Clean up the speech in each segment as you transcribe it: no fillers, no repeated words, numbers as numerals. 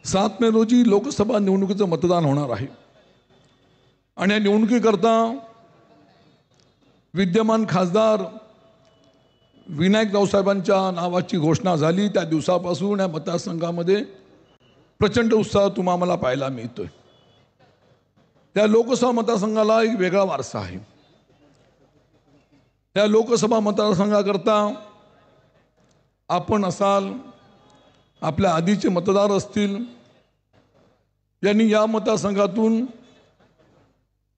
7 मे रोजी लोकसभा निवडणुकीचं मतदान होणार आहे आणि या निवडणुकीकरता विद्यमान खासदार विनायक राऊसाहेबांच्या नावाची घोषणा झाली त्या दिवसापासून या मतदारसंघामध्ये प्रचंड उत्साह तुम्हाला पाहायला मिळतोय। त्या लोकसभा मतदारसंघाला एक वेगळा वारसा आहे। त्या लोकसभा मतदारसंघाकरता आपण असाल, आपल्या आधीचे मतदार असतील, यांनी या मतदारसंघातून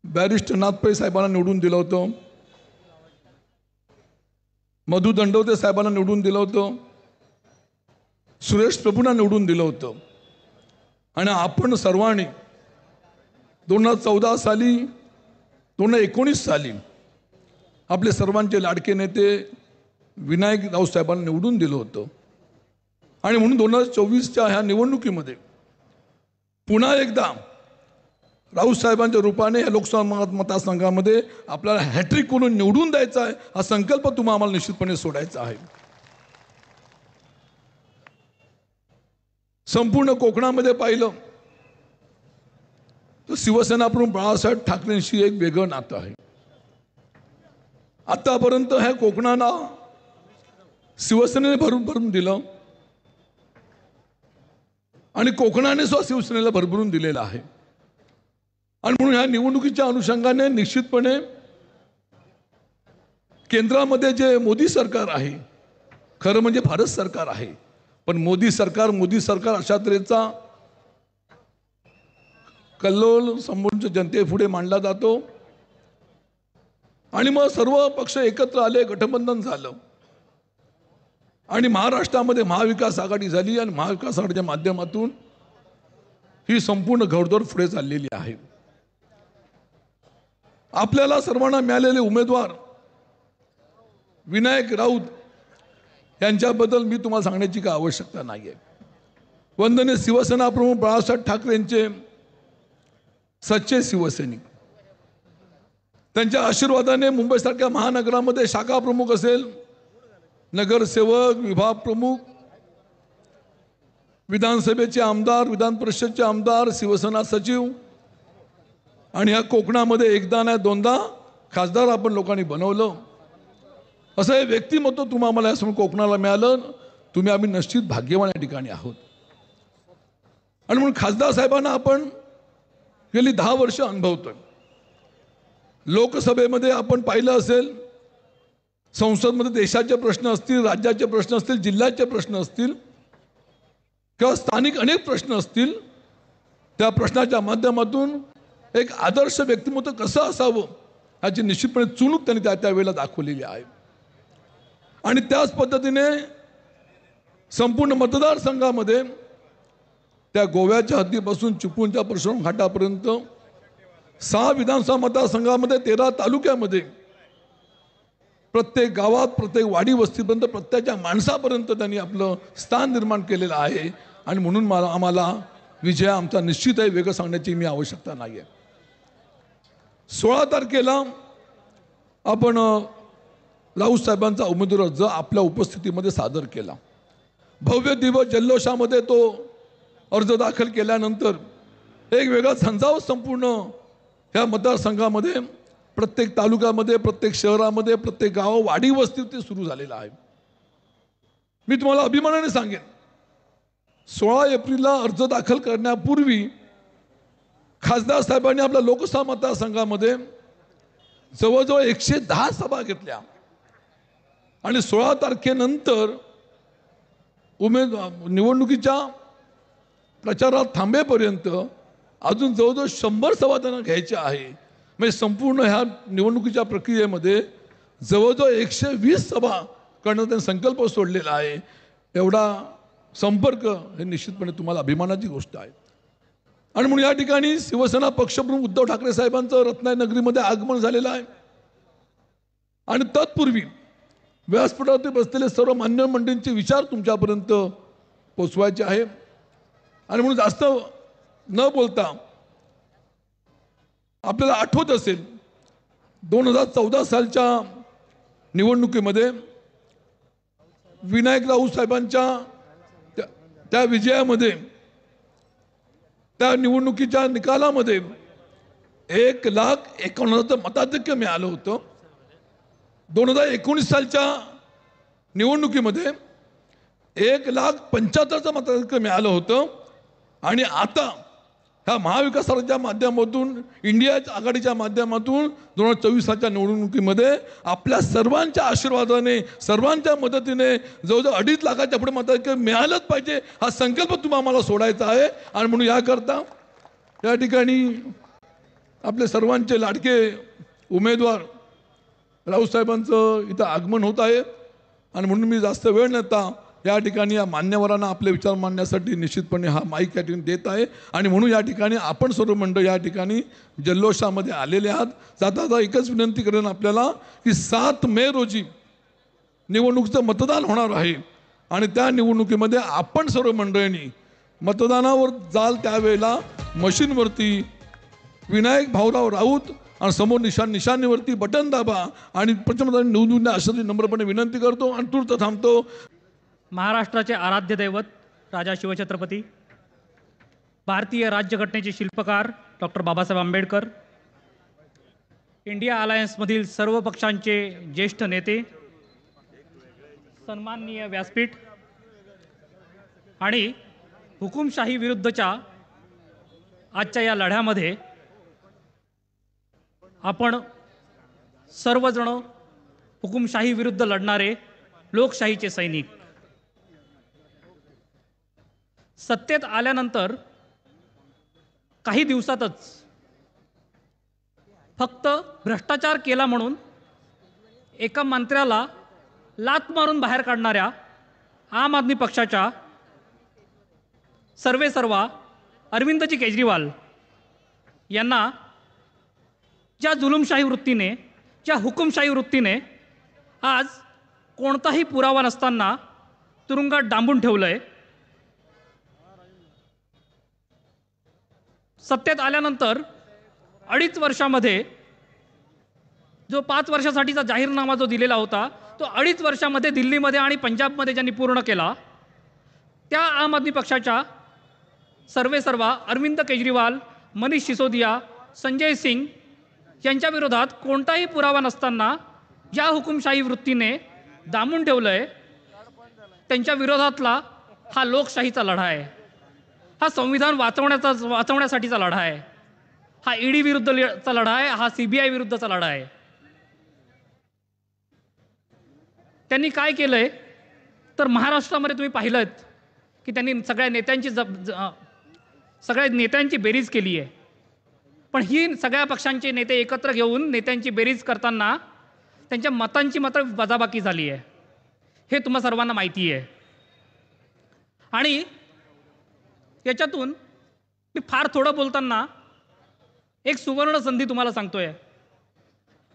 बॅरिस्टर नाथपै साहेबांना निवडून दिलं होतं, मधु दंडवते साहेबांना निवडून दिलं होतं, सुरेश प्रभूंना निवडून दिलं होतं आणि आपण सर्वांनी 2014 साली 2019 साली आपले सर्वांचे लाडके नेते विनायक राऊसाहेबांना निवडून दिलं होतं आणि म्हणून 2024च्या ह्या निवडणुकीमध्ये पुन्हा एकदा राऊसाहेबांच्या रूपाने या लोकसभा मतदारसंघामध्ये आपल्याला हॅट्रिक करून निवडून द्यायचा आहे। हा संकल्प तुम्हाला निश्चितपणे सोडायचा आहे। संपूर्ण कोकणामध्ये पाहिलं तर शिवसेना प्रमुख बाळासाहेब ठाकरेंशी एक वेगळं नातं आहे। आतापर्यंत ह्या कोकणाला शिवसेनेने भरभरून दिलं आणि कोकणाने सुद्धा शिवसेनेला भरभरून दिलेलं आहे आणि म्हणून ह्या निवडणुकीच्या अनुषंगाने निश्चितपणे केंद्रामध्ये जे मोदी सरकार आहे, खरं म्हणजे भारत सरकार आहे, पण मोदी सरकार अशा तऱ्हेचा कल्लोळ संपूर्ण जनतेपुढे मांडला जातो आणि मग सर्व पक्ष एकत्र आले, गठबंधन झालं आणि महाराष्ट्रामध्ये महाविकास आघाडी झाली आणि महाविकास आघाडीच्या माध्यमातून ही संपूर्ण घोडदौड पुढे चाललेली आहे। आपल्याला सर्वांना मिळालेले उमेदवार विनायक राऊत यांच्याबद्दल मी तुम्हाला सांगण्याची काही आवश्यकता नाही आहे। वंदनीय शिवसेना प्रमुख बाळासाहेब ठाकरे यांचे सच्चे शिवसैनिक, त्यांच्या आशीर्वादाने मुंबईसारख्या महानगरामध्ये शाखा प्रमुख असेल, नगरसेवक, विभाग प्रमुख, विधानसभेचे आमदार, विधान परिषदचे आमदार, शिवसेना सचिव आणि या कोकणामध्ये एकदा नाही दोनदा खासदार आपण लोकांनी बनवलं। असं हे व्यक्तिमत्व तुम्हाला यासमोर कोकणाला मिळालं। तुम्ही आम्ही निश्चित भाग्यवान या ठिकाणी आहोत आणि म्हणून खासदार साहेबांना आपण गेली 10 वर्ष अनुभवतोय। लोकसभेमध्ये आपण पाहिलं असेल, संसदमध्ये देशाचे प्रश्न असतील, राज्याचे प्रश्न असतील, जिल्ह्याचे प्रश्न असतील किंवा स्थानिक अनेक प्रश्न असतील, त्या प्रश्नाच्या माध्यमातून एक आदर्श व्यक्तिमत्व कसं असावं याची निश्चितपणे चुणूक त्यांनी त्यावेळेला दाखवलेली आहे आणि त्याच पद्धतीने संपूर्ण मतदारसंघामध्ये त्या गोव्याच्या हद्दीपासून चिपळूणच्या परशुराम घाटापर्यंत 6 विधानसभा मतदारसंघामध्ये 13 तालुक्यामध्ये प्रत्येक गावात, प्रत्येक वाडी वस्तीपर्यंत, प्रत्येकाच्या माणसापर्यंत त्यांनी आपलं स्थान निर्माण केलेलं आहे आणि म्हणून आम्हाला विजय आमचा निश्चित आहे, वेगळं सांगण्याची मी आवश्यकता नाही आहे। 16 तारखेला आपण राऊत साहेबांचा उमेदवारी अर्ज आपल्या उपस्थितीमध्ये सादर केला। भव्य दिवस जल्लोषामध्ये तो अर्ज दाखल केल्यानंतर एक वेगळा झंझावात संपूर्ण ह्या मतदारसंघामध्ये, प्रत्येक तालुक्यामध्ये, प्रत्येक शहरामध्ये, प्रत्येक गाव, वाडी वस्तीत सुरू झालेला आहे। मी तुम्हाला अभिमानाने सांगेन, 16 एप्रिलला अर्ज दाखल करण्यापूर्वी खासदार साहेबांनी आपल्या लोकसभा मतदारसंघामध्ये जवळजवळ 110 सभा घेतल्या आणि 16 तारखेनंतर निवडणुकीच्या प्रचारात थांबेपर्यंत अजून जवळजवळ 100 सभा त्यांना घ्यायच्या आहे। म्हणजे संपूर्ण ह्या निवडणुकीच्या प्रक्रियेमध्ये जवळजवळ 120 सभा करण्याचा त्यांनी संकल्प सोडलेला आहे। एवढा संपर्क हे निश्चितपणे तुम्हाला अभिमानाची गोष्ट आहे आणि म्हणून या ठिकाणी शिवसेना पक्षप्रमुख उद्धव ठाकरे साहेबांचं रत्नागिरीमध्ये आगमन झालेलं आहे आणि तत्पूर्वी व्यासपीठावरती बसलेले सर्व मान्य मंडळींचे विचार तुमच्यापर्यंत पोचवायचे आहे आणि म्हणून जास्त न बोलता आपल्याला आठवत असेल 2014 सालच्या निवडणुकीमध्ये विनायक राऊत साहेबांच्या त्या विजयामध्ये त्या निवडणुकीच्या निकालामध्ये 1,51,000 मताधिक्य मिळालं होतं. 2019 सालच्या निवडणुकीमध्ये 1,75,000 मताधिक्य मिळालं होतं. आणि आता ह्या महाविकास आघाडीच्या माध्यमातून, इंडिया आघाडीच्या माध्यमातून 2024 सालच्या निवडणुकीमध्ये आपल्या सर्वांच्या आशीर्वादाने, सर्वांच्या मदतीने जवळजवळ 2.5 लाखाच्या पुढे मताधिक्य मिळालंच पाहिजे, हा संकल्प तुम्ही आम्हाला सोडायचा आहे. आणि म्हणून याकरता या ठिकाणी आपले सर्वांचे लाडके उमेदवार राऊतसाहेबांचं इथं आगमन होत आहे. आणि म्हणून मी जास्त वेळ नव्हता या ठिकाणी या मान्यवरांना आपले विचार मांडण्यासाठी निश्चितपणे हा माईक या ठिकाणी देत आहे. आणि म्हणून या ठिकाणी आपण सर्व मंडळ या ठिकाणी जल्लोषामध्ये आलेले आहात. जाता एकच विनंती करेन आपल्याला की 7 मे रोजी निवडणुकीचं मतदान होणार आहे. आणि त्या निवडणुकीमध्ये आपण सर्व मंडळींनी मतदानावर जाल त्यावेळेला मशीनवरती विनायक भाऊराव राऊत आणि समोर निशाणीवरती बटन दाबा आणि प्रचंड निवडून द्या अशी नम्रपणे विनंती करतो आणि तूर्त थांबतो. महाराष्ट्राचे आराध्य दैवत राजा शिवछत्रपती, भारतीय राज्यघटनेचे शिल्पकार डॉक्टर बाबासाहेब आंबेडकर, इंडिया अलायन्समधील सर्व पक्षांचे ज्येष्ठ नेते, सन्माननीय व्यासपीठ आणि हुकुमशाही विरुद्धच्या आजच्या या लढ्यामध्ये आपण सर्वजण हुकुमशाही विरुद्ध लढणारे लोकशाहीचे सैनिक. सत्तेत आल्यानंतर काही दिवसातच फक्त भ्रष्टाचार केला म्हणून एका मंत्र्याला लाथ मारून बाहेर काढणाऱ्या आम आदमी पक्षाच्या सर्वेसर्वा अरविंदजी केजरीवाल यांना ज्या जुलुमशाही वृत्तीने, ज्या हुकुमशाही वृत्तीने आज कोणताही पुरावा नसताना तुरुंगात डांबून ठेवलंय, सत्तेत आल्यानंतर 2.5 वर्षामध्ये जो 5 वर्षासाठीचा जाहीरनामा जो दिलेला होता तो 2.5 वर्षामध्ये दिल्लीमध्ये आणि पंजाबमध्ये ज्यांनी पूर्ण केला, त्या आम आदमी पक्षाच्या सर्वेसर्वा अरविंद केजरीवाल, मनीष सिसोदिया, संजय सिंग यांच्या विरोधात कोणताही पुरावा नसताना ज्या हुकुमशाही वृत्तीने दामून ठेवलंय, त्यांच्या विरोधातला हा लोकशाहीचा लढा आहे. हा संविधान वाचवण्यासाठीचा लढा आहे. हा ईडी विरुद्धचा लढा आहे. हा CBI विरुद्धचा लढा आहे. त्यांनी काय केलंय तर महाराष्ट्रामध्ये तुम्ही पाहिलं की त्यांनी सगळ्या नेत्यांची बेरीज केली आहे. पण ही सगळ्या पक्षांचे नेते एकत्र घेऊन नेत्यांची बेरीज करताना त्यांच्या मतांची मात्र वजाबाकी झाली आहे. हे तुम्हा सर्वांना माहिती आहे. आणि याच्यातून मी फार थोडं बोलताना एक सुवर्ण संधी तुम्हाला सांगतोय.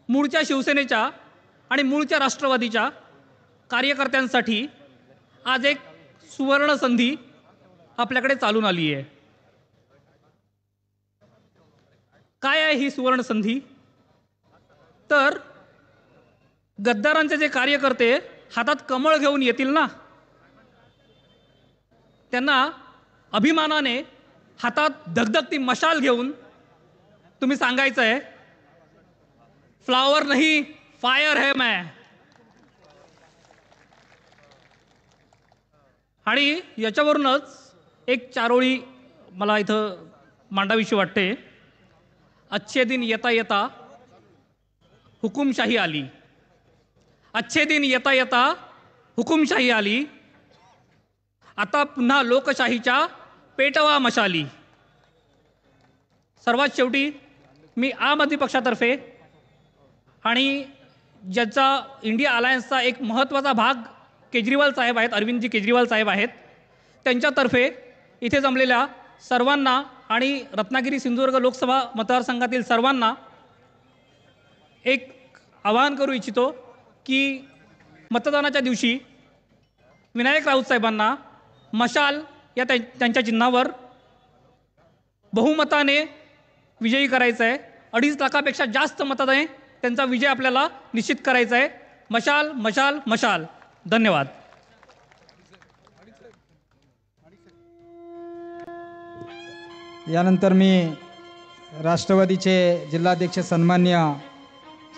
मूळच्या शिवसेनेच्या आणि मूळच्या राष्ट्रवादीच्या कार्यकर्त्यांसाठी आज एक सुवर्ण संधी आपल्याकडे चालून आली आहे. काय आहे ही सुवर्ण संधी? तर गद्दारांचे जे कार्यकर्ते हातात कमळ घेऊन येतील ना, त्यांना अभिमानाने हातात धगधगती मशाल घेऊन तुम्ही सांगायचं आहे, फ्लावर नहीं फायर है मैं. आणि याच्यावरूनच एक चारोळी मला इथं मांडावीशी वाटते. अच्छे दिन येता येता हुकुमशाही आली. अच्छे दिन येता येता हुकुमशाही आली. आता पुन्हा लोकशाहीच्या पेटवा मशाली. सर्वात शेवटी मी आम आदमी पक्षातर्फे आणि ज्याचा इंडिया अलायन्सचा एक महत्त्वाचा भाग केजरीवाल साहेब आहेत, अरविंदजी केजरीवाल साहेब आहेत, त्यांच्यातर्फे इथे जमलेल्या सर्वांना आणि रत्नागिरी सिंधुदुर्ग लोकसभा मतदारसंघातील सर्वांना एक आवाहन करू इच्छितो की मतदानाच्या दिवशी विनायक राऊत साहेबांना मशाल या त्यांच्या चिन्हावर बहुमताने विजयी करायचं आहे. 2.5 लाखापेक्षा जास्त मताने त्यांचा विजय आपल्याला निश्चित करायचा आहे. मशाल मशाल मशाल. धन्यवाद. यानंतर मी राष्ट्रवादीचे जिल्हाध्यक्ष सन्मान्य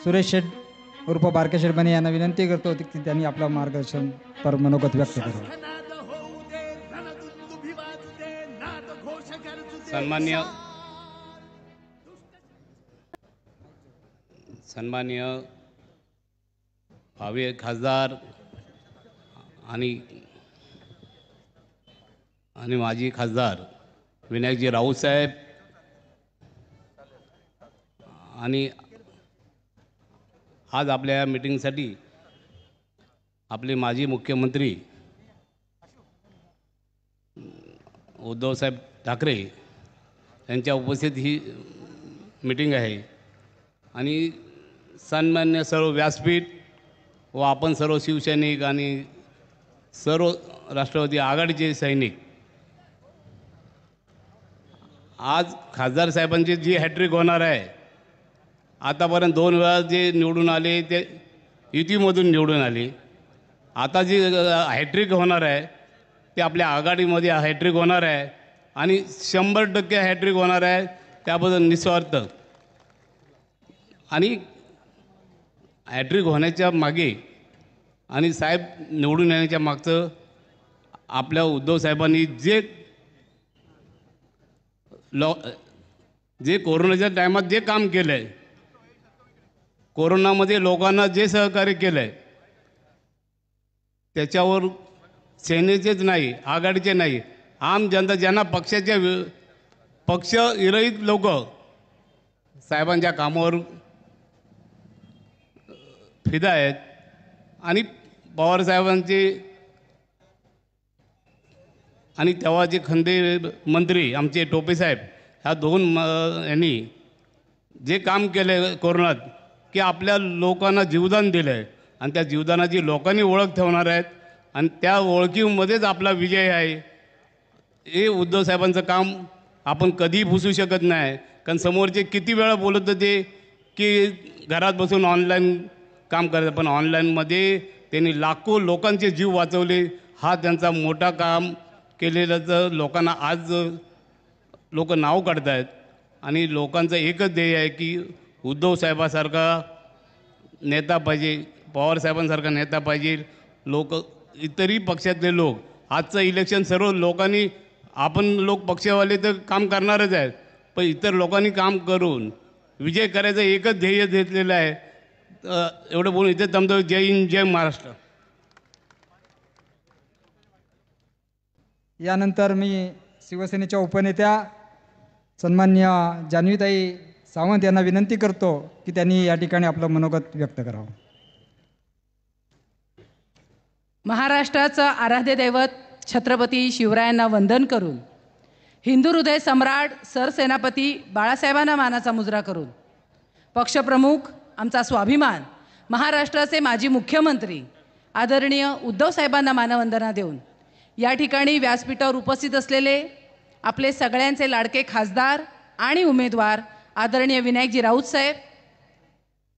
सुरेश शेठ उर्फ बारके शेठ बने यांना विनंती करतो की त्यांनी आपलं मार्गदर्शन पर मनोगत व्यक्त करावं. सन्मान्य भावी खासदार आणि माजी खासदार विनायकजी राऊत साहेब आणि आज आपल्या या मीटिंगसाठी आपले माजी मुख्यमंत्री उद्धवसाहेब ठाकरे यांच्या उपस्थित ही मीटिंग आहे. आणि सन्मान्य सर्व व्यासपीठ व आपण सर्व शिवसैनिक आणि सर्व राष्ट्रवादी आघाडीचे सैनिक, आज खासदार साहेबांची जी हॅट्रिक होणार आहे, आतापर्यंत 2 वेळा जे निवडून आले ते युतीमधून निवडून आले, आता जी हॅट्रिक होणार आहे ते आपल्या आघाडीमध्ये हॅट्रिक होणार आहे आणि 100% हॅट्रिक होणार आहे. त्याबद्दल निस्वार्थ आणि हॅट्रिक होण्याच्या मागे आणि साहेब निवडून येण्याच्या मागचं आपल्या उद्धव साहेबांनी जे कोरोनाच्या टायमात जे काम केलं आहे, कोरोनामध्ये लोकांना जे सहकार्य केलं आहे, त्याच्यावर सेनेचेच नाही, आघाडीचे नाही, आम जनता ज्यांना पक्ष विरहित लोक साहेबांच्या कामावर फिदा आहेत. आणि पवारसाहेबांचे आणि तेव्हाचे खंदे मंत्री आमचे टोपे साहेब, ह्या 2 यांनी जे काम केलं कोरोनात, की आपल्या लोकांना जीवदान दिलं आहे आणि त्या जीवदानाची लोकांनी ओळख ठेवणार आहेत आणि त्या ओळखीमध्येच आपला विजय आहे. हे उद्धव साहेबांचं काम आपण कधीही पुसू शकत नाही. कारण समोरचे किती वेळा बोलत होते की घरात बसून ऑनलाईन काम करायचं, पण ऑनलाईनमध्ये त्यांनी लाखो लोकांचे जीव वाचवले. हा त्यांचा मोठा काम केलेलं लोकांना आज लोक नाव काढत आहेत. आणि लोकांचं एकच ध्येय आहे की उद्धव साहेबासारखा नेता पाहिजे, पवारसाहेबांसारखा नेता पाहिजे. लोक इतरही पक्षातले लोक, आजचं इलेक्शन सर्व लोकांनी, आपण लोक पक्षवाले तर काम करणारच आहेत, पण इतर लोकांनी काम करून विजय करायचं एकच ध्येय घेतलेलं आहे. एवढं बोलून इथे थांबतो. जय हिंद, जय महाराष्ट्र. यानंतर मी शिवसेनेच्या उपनेत्या सन्मान्य जान्हवीताई सावंत यांना विनंती करतो की त्यांनी या ठिकाणी आपलं मनोगत व्यक्त करावं. महाराष्ट्राचं आराध्य दैवत छत्रपती शिवरायांना वंदन करून, हिंदू हृदय सम्राट सरसेनापती बाळासाहेबांना मानाचा मुजरा करून, पक्षप्रमुख आमचा स्वाभिमान महाराष्ट्राचे माजी मुख्यमंत्री आदरणीय उद्धव साहेबांना मानवंदना देऊन या ठिकाणी व्यासपीठावर उपस्थित असलेले आपले सगळ्यांचे लाडके खासदार आणि उमेदवार आदरणीय विनायकजी राऊत साहेब,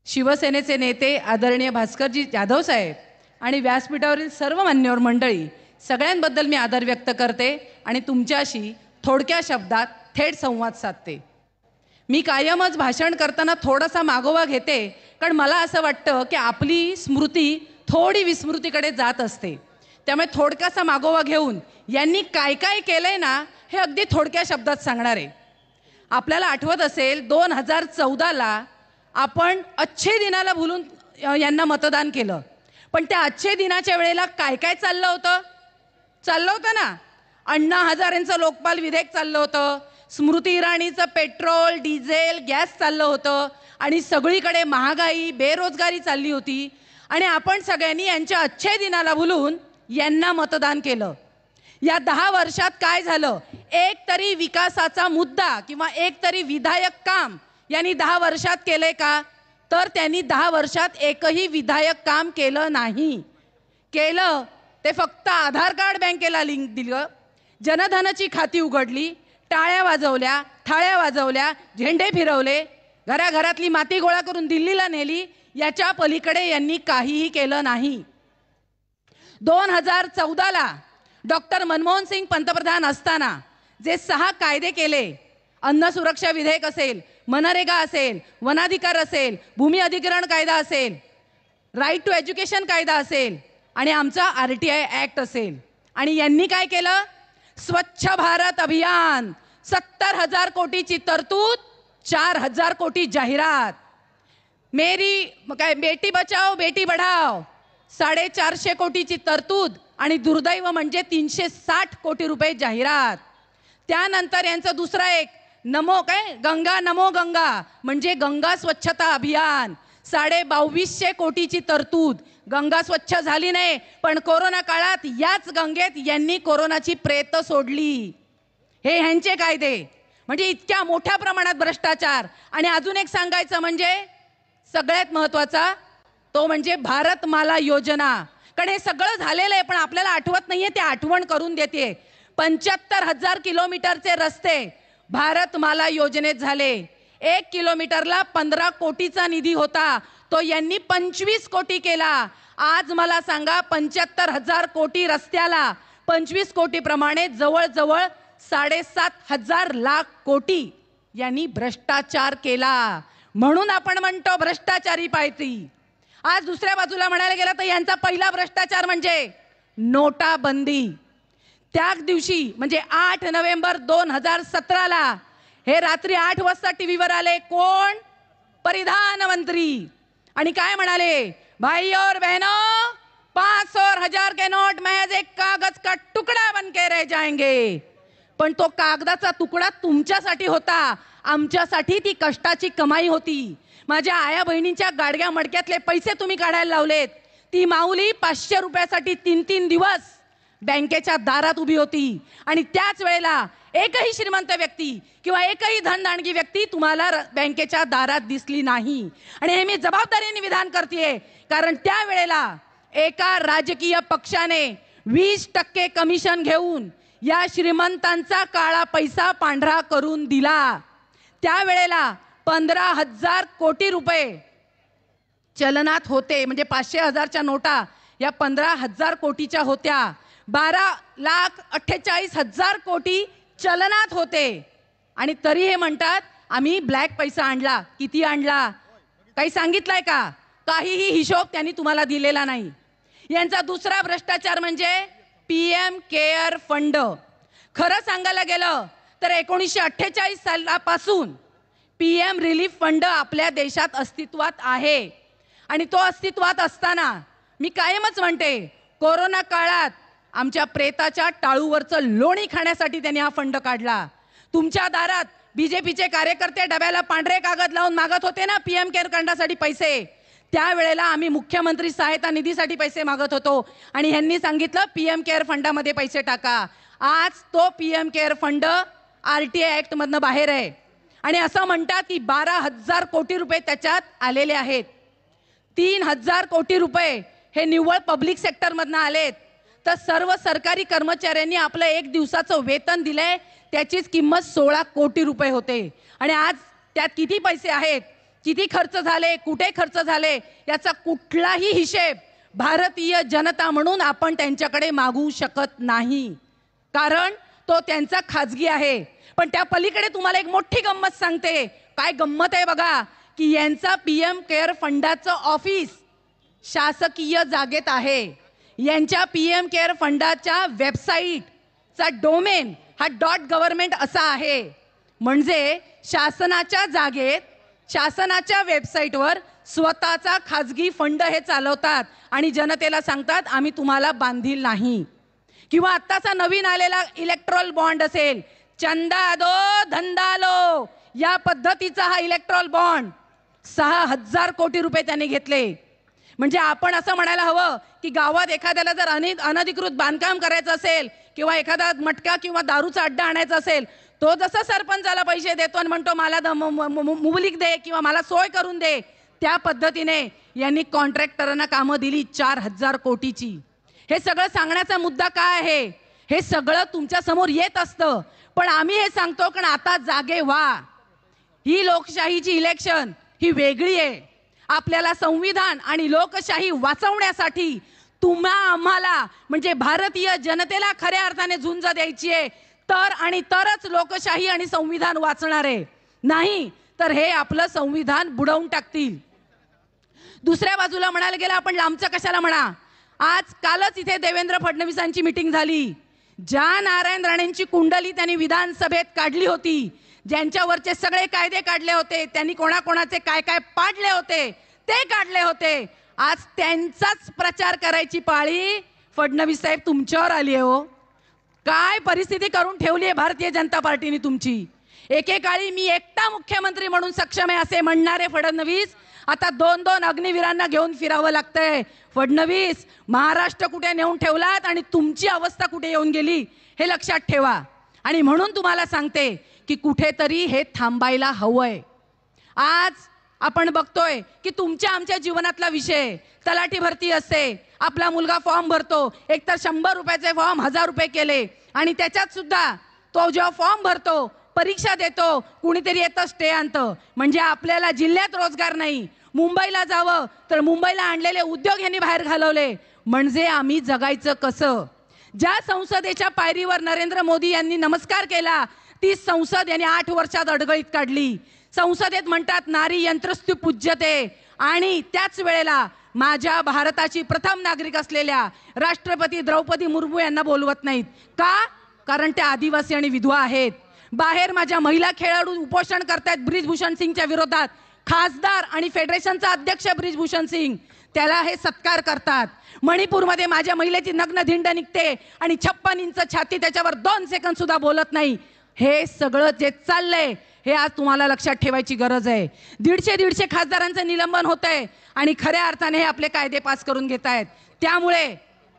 शिवसेनेचे नेते आदरणीय भास्करजी जाधव साहेब आणि व्यासपीठावरील सर्व मान्यवर मंडळी, सगळ्यांबद्दल मी आदर व्यक्त करते आणि तुमच्याशी थोडक्या शब्दात थेट संवाद साधते. मी कायमच भाषण करताना थोडासा मागोवा घेते, कारण मला असं वाटतं की आपली स्मृती थोडी विस्मृतीकडे जात असते. त्यामुळे थोडकासा मागोवा घेऊन यांनी काय काय केलंय ना, हे अगदी थोडक्या शब्दात सांगणार आहे. आपल्याला आठवत असेल 2014ला आपण अच्छे दिनाला भुलून यांना मतदान केलं, पण त्या अच्छे दिनाच्या वेळेला काय काय चाललं होतं ना, अण्णा हजारेंचं लोकपाल विधेयक चाललं होतं, स्मृती इराणीचं पेट्रोल डिझेल गॅस चाललं होतं आणि सगळीकडे महागाई बेरोजगारी चालली होती. आणि आपण सगळ्यांनी यांच्या अच्छे दिनाला भुलून यांना मतदान केलं. या 10 वर्षात काय झालं? एक तरी विकासाचा मुद्दा किंवा एक तरी विधायक काम यांनी 10 वर्षात केलंय का? तर त्यांनी 10 वर्षात एकही विधायक काम केलं नाही. केलं ते फक्त आधार कार्ड बँकेला लिंक दिलं, जनधनाची खाती उघडली, टाळ्या वाजवल्या, थाळ्या वाजवल्या, झेंडे फिरवले, घराघरातली माती गोळा करून दिल्लीला नेली. याच्या पलीकडे यांनी काहीही केलं नाही. 2014ला डॉक्टर मनमोहन सिंग पंतप्रधान असताना जे 6 कायदे केले अन्न सुरक्षा विधेयक असेल, मनरेगा असेल, वनाधिकार असेल, भूमी अधिग्रहण कायदा असेल, राईट टू एज्युकेशन कायदा असेल आणि आमचा RTI ॲक्ट असेल. आणि यांनी काय केलं? स्वच्छ भारत अभियान, 70,000 कोटीची तरतूद, 4,000 कोटी जाहिरात. बेटी बचाओ बेटी बढाओ, 450 कोटीची तरतूद आणि दुर्दैव म्हणजे 360 कोटी रुपये जाहिरात. त्यानंतर यांचं दुसरं एक गंगा नमो गंगा म्हणजे गंगा स्वच्छता अभियान, 2250 कोटीची तरतूद. गंगा स्वच्छ झाली नाही, पण कोरोना काळात याच गंगेत यांनी कोरोनाची प्रेत सोडली. हे ह्यांचे कायदे. म्हणजे इतक्या मोठ्या प्रमाणात भ्रष्टाचार. आणि अजून एक सांगायचं म्हणजे सगळ्यात महत्वाचा तो म्हणजे भारतमाला योजना. कारण हे सगळं झालेलं आहे पण आपल्याला आठवत नाहीये, ते आठवण करून देते. 75,000 किलोमीटरचे रस्ते भारतमाला योजनेत झाले. 1 किलोमीटरला 15 कोटीचा निधी होता, तो यांनी 25 कोटी केला. आज मला सांगा 75,000 कोटी रस्त्याला 25 कोटी प्रमाणे जवळजवळ 7,500 लाख कोटी यांनी भ्रष्टाचार केला. म्हणून आपण म्हणतो भ्रष्टाचारी पायती. आज दुसऱ्या बाजूला म्हणायला गेलं तर यांचा पहिला भ्रष्टाचार म्हणजे नोटाबंदी. त्याच दिवशी म्हणजे 8 नोव्हेंबर 2017ला हे रात्री 8 वाजता टीव्हीवर आले. कोण? प्रधानमंत्री. आणि काय म्हणाले? भाई और बहनों, 500 और 1000 के नोट महज एक कागज का टुकड़ा बन के रह जाएंगे. पण तो कागदाचा तुकडा तुमच्यासाठी होता, आमच्यासाठी ती कष्टाची कमाई होती. माझ्या आया बहिणींच्या गाडग्या मडक्यातले पैसे तुम्ही काढायला लावलेत. ती माऊली 500 रुपयासाठी 3-3 दिवस बँकेच्या दारात उभी होती. आणि त्याच वेळेला एकही श्रीमंत व्यक्ती किंवा एकही धनदांडगी व्यक्ती तुम्हाला बँकेच्या दारात दिसली नाही. आणि हे मी जबाबदारीने विधान करतेय, कारण त्यावेळेला एका राजकीय पक्षाने 20% कमिशन घेऊन या श्रीमंतांचा काळा पैसा पांढरा करून दिला. त्यावेळेला 15,000 कोटी रुपये चलनात होते. म्हणजे 500,000च्या नोटा या 15,000 कोटीच्या होत्या. 12,48,000 कोटी चलनात होते. आणि तरी हे म्हणतात आम्ही ब्लॅक पैसा आणला. किती आणला? काही सांगितलंय का? काहीही हिशोब त्यांनी तुम्हाला दिलेला नाही. यांचा दुसरा भ्रष्टाचार म्हणजे PM केअर फंड. खरं सांगायला गेलं तर 1948 सालापासून PM रिलीफ फंड आपल्या देशात अस्तित्वात आहे. आणि तो अस्तित्वात असताना मी कायमच म्हणते, कोरोना काळात आमच्या प्रेताच्या टाळूवरचं लोणी खाण्यासाठी त्यांनी हा फंड काढला. तुमच्या दारात BJPचे कार्यकर्ते डब्याला पांढरे कागद लावून मागत होते ना PM केअर फंडासाठी पैसे. त्यावेळेला आम्ही मुख्यमंत्री सहायता निधीसाठी पैसे मागत होतो आणि ह्यांनी सांगितलं PM केअर फंडामध्ये पैसे टाका. आज तो PM care fund RTI act मधनं बाहेर आहे. आणि असं म्हणतात की 12,000 कोटी रुपये त्याच्यात आलेले आहेत. 3,000 कोटी रुपये हे निव्वळ पब्लिक सेक्टरमधनं आलेत. तर सर्व सरकारी कर्मचाऱ्यांनी आपलं 1 दिवसाचं वेतन दिलंय, त्याचीच किंमत 16 कोटी रुपये होते. आणि आज त्यात किती पैसे आहेत, किती खर्च झाले, कुठे खर्च झाले, याचा कुठलाही हिशेब भारतीय जनता म्हणून आपण त्यांच्याकडे मागू शकत नाही, कारण तो त्यांचा खाजगी आहे. पण त्या पलीकडे तुम्हाला एक मोठी गंमत सांगते. काय गंमत आहे बघा, की यांचा PM केअर फंडाचं ऑफिस शासकीय जागेत आहे. यांच्या PM केअर फंडाच्या वेबसाईटचा डोमेन हा .गव्हर्नमेंट असा आहे. म्हणजे शासनाच्या जागेत, शासनाच्या वेबसाईटवर स्वतःचा खाजगी फंड हे चालवतात आणि जनतेला सांगतात आम्ही तुम्हाला बांधील नाही. किंवा आत्ताचा नवीन आलेला इलेक्ट्रॉल बॉन्ड असेल, चंदा दो धंदा लो, या पद्धतीचा हा इलेक्ट्रॉल बॉन्ड 6,000 कोटी रुपये त्यांनी घेतले. म्हणजे आपण असं म्हणायला हवं की गावात एखाद्याला जर अनधिकृत बांधकाम करायचं असेल किंवा एखादा मटका किंवा दारूचा अड्डा आणायचा असेल, तो जसा सरपंचाला पैसे देतो आणि म्हणतो मला मुबलीक दे किंवा मला सोय करून दे, त्या पद्धतीने यांनी कॉन्ट्रॅक्टरांना कामं दिली 4,000 कोटीची. हे सगळं सांगण्याचा मुद्दा काय आहे? हे सगळं तुमच्या समोर येत असतं, पण आम्ही हे सांगतो कारण आता जागे व्हा. ही लोकशाहीची इलेक्शन ही वेगळी आहे. आपल्याला संविधान आणि लोकशाही वाचवण्यासाठी आम्हाला म्हणजे भारतीय जनतेला खऱ्या अर्थाने झुंज द्यायची आहे. तर आणि तरच लोकशाही आणि संविधान वाचणार आहे, नाही तर हे आपलं संविधान बुडवून टाकतील. दुसऱ्या बाजूला म्हणायला गेलं, आपण लांबचं कशाला म्हणा, आज कालच इथे देवेंद्र फडणवीसांची मीटिंग झाली. ज्या नारायण राणेंची कुंडली त्यांनी विधानसभेत काढली होती, ज्यांच्यावरचे सगळे कायदे काढले होते, त्यांनी कोणाकोणाचे काय काय पाडले होते ते काढले होते, आज त्यांचाच प्रचार करायची पाळी फडणवीस साहेब तुमच्यावर आली आहे. हो, काय परिस्थिती करून ठेवली आहे भारतीय जनता पार्टीने तुमची. एकेकाळी मी एकटा मुख्यमंत्री म्हणून सक्षम आहे असे म्हणणारे फडणवीस आता 2-2 अग्निवीरांना घेऊन फिरावं लागतंय. फडणवीस, महाराष्ट्र कुठे नेऊन ठेवलात आणि तुमची अवस्था कुठे येऊन गेली हे लक्षात ठेवा. आणि म्हणून तुम्हाला सांगते की कुठेतरी हे थांबायला हवंय. आज आपण बघतोय की तुमच्या आमच्या जीवनातला विषय, तलाठी भरती असते, आपला मुलगा फॉर्म भरतो, एकतर 100 रुपयाचे फॉर्म 1000 रुपये केले, आणि त्याच्यात सुद्धा तो जेव्हा फॉर्म भरतो, परीक्षा देतो, कुणीतरी येतं स्टे आणतं. म्हणजे आपल्याला जिल्ह्यात रोजगार नाही, मुंबईला जावं तर मुंबईला आणलेले उद्योग यांनी बाहेर घालवले. म्हणजे आम्ही जगायचं कसं. ज्या संसदेच्या पायरीवर नरेंद्र मोदी यांनी नमस्कार केला, ती संसद यांनी 8 वर्षात अडगळीत काढली. संसदेत म्हणतात नारी यंत्रस्तु पूज्यते, आणि त्याच वेळेला माझ्या भारताची प्रथम नागरिक असलेल्या राष्ट्रपती द्रौपदी मुर्मू यांना बोलवत नाहीत. का? कारण त्या आदिवासी आणि विधवा आहेत. बाहेर माझ्या महिला खेळाडू उपोषण करतायत ब्रिजभूषण सिंगच्या विरोधात. खासदार आणि फेडरेशनचा अध्यक्ष ब्रिजभूषण सिंग त्याला हे सत्कार करतात. मणिपूरमध्ये माझ्या महिलेची नग्न धिंड निघते आणि 56 इंच छाती, त्याच्यावर 2 सेकंद सुद्धा बोलत नाही. हे सगळं जे चाललंय हे आज तुम्हाला लक्षात ठेवायची गरज आहे. 150 खासदारांचं निलंबन होतंय आणि खऱ्या अर्थाने हे आपले कायदे पास करून घेत आहेत. त्यामुळे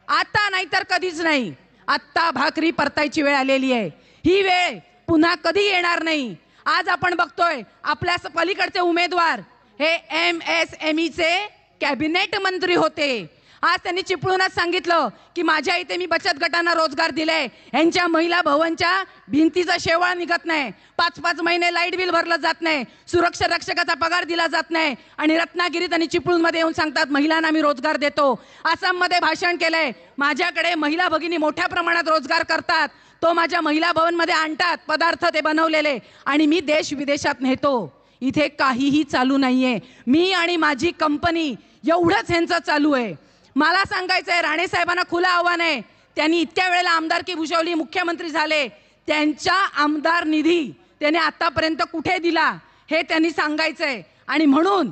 आता नाही तर कधीच नाही, आत्ता भाकरी परतायची वेळ आलेली आहे. ही वेळ पुन्हा कधी येणार नाही. आज आपण बघतोय आपल्या पलीकडचे उमेदवार हे MSMEचे कॅबिनेट मंत्री होते. आज त्यांनी चिपळूनच सांगितलं की माझ्या इथे मी बचत गटांना रोजगार दिले, यांच्या महिला भवनच्या भिंतीचा शेवाळ निघत नाही, 5-5 महिने लाईट बिल भरलं जात नाही, सुरक्षा रक्षकाचा पगार दिला जात नाही, आणि रत्नागिरीत आणि चिपळूणमध्ये येऊन सांगतात महिलांना मी रोजगार देतो. आसाममध्ये भाषण केलंय, माझ्याकडे महिला भगिनी मोठ्या प्रमाणात रोजगार करतात, तो माझ्या महिला भवनमध्ये आणतात पदार्थ ते बनवलेले, आणि मी देश विदेशात नेतो. इथे काहीही चालू नाहीये. मी आणि माझी कंपनी एवढंच ह्यांचं चालू आहे. मला सांगायचंय, राणे साहेबांना खुलं आव्हान आहे, त्यांनी इतक्या वेळेला आमदारकी भूषवली, मुख्यमंत्री झाले, त्यांच्या आमदार निधी त्यांनी आतापर्यंत कुठे दिला हे त्यांनी सांगायचंय. आणि म्हणून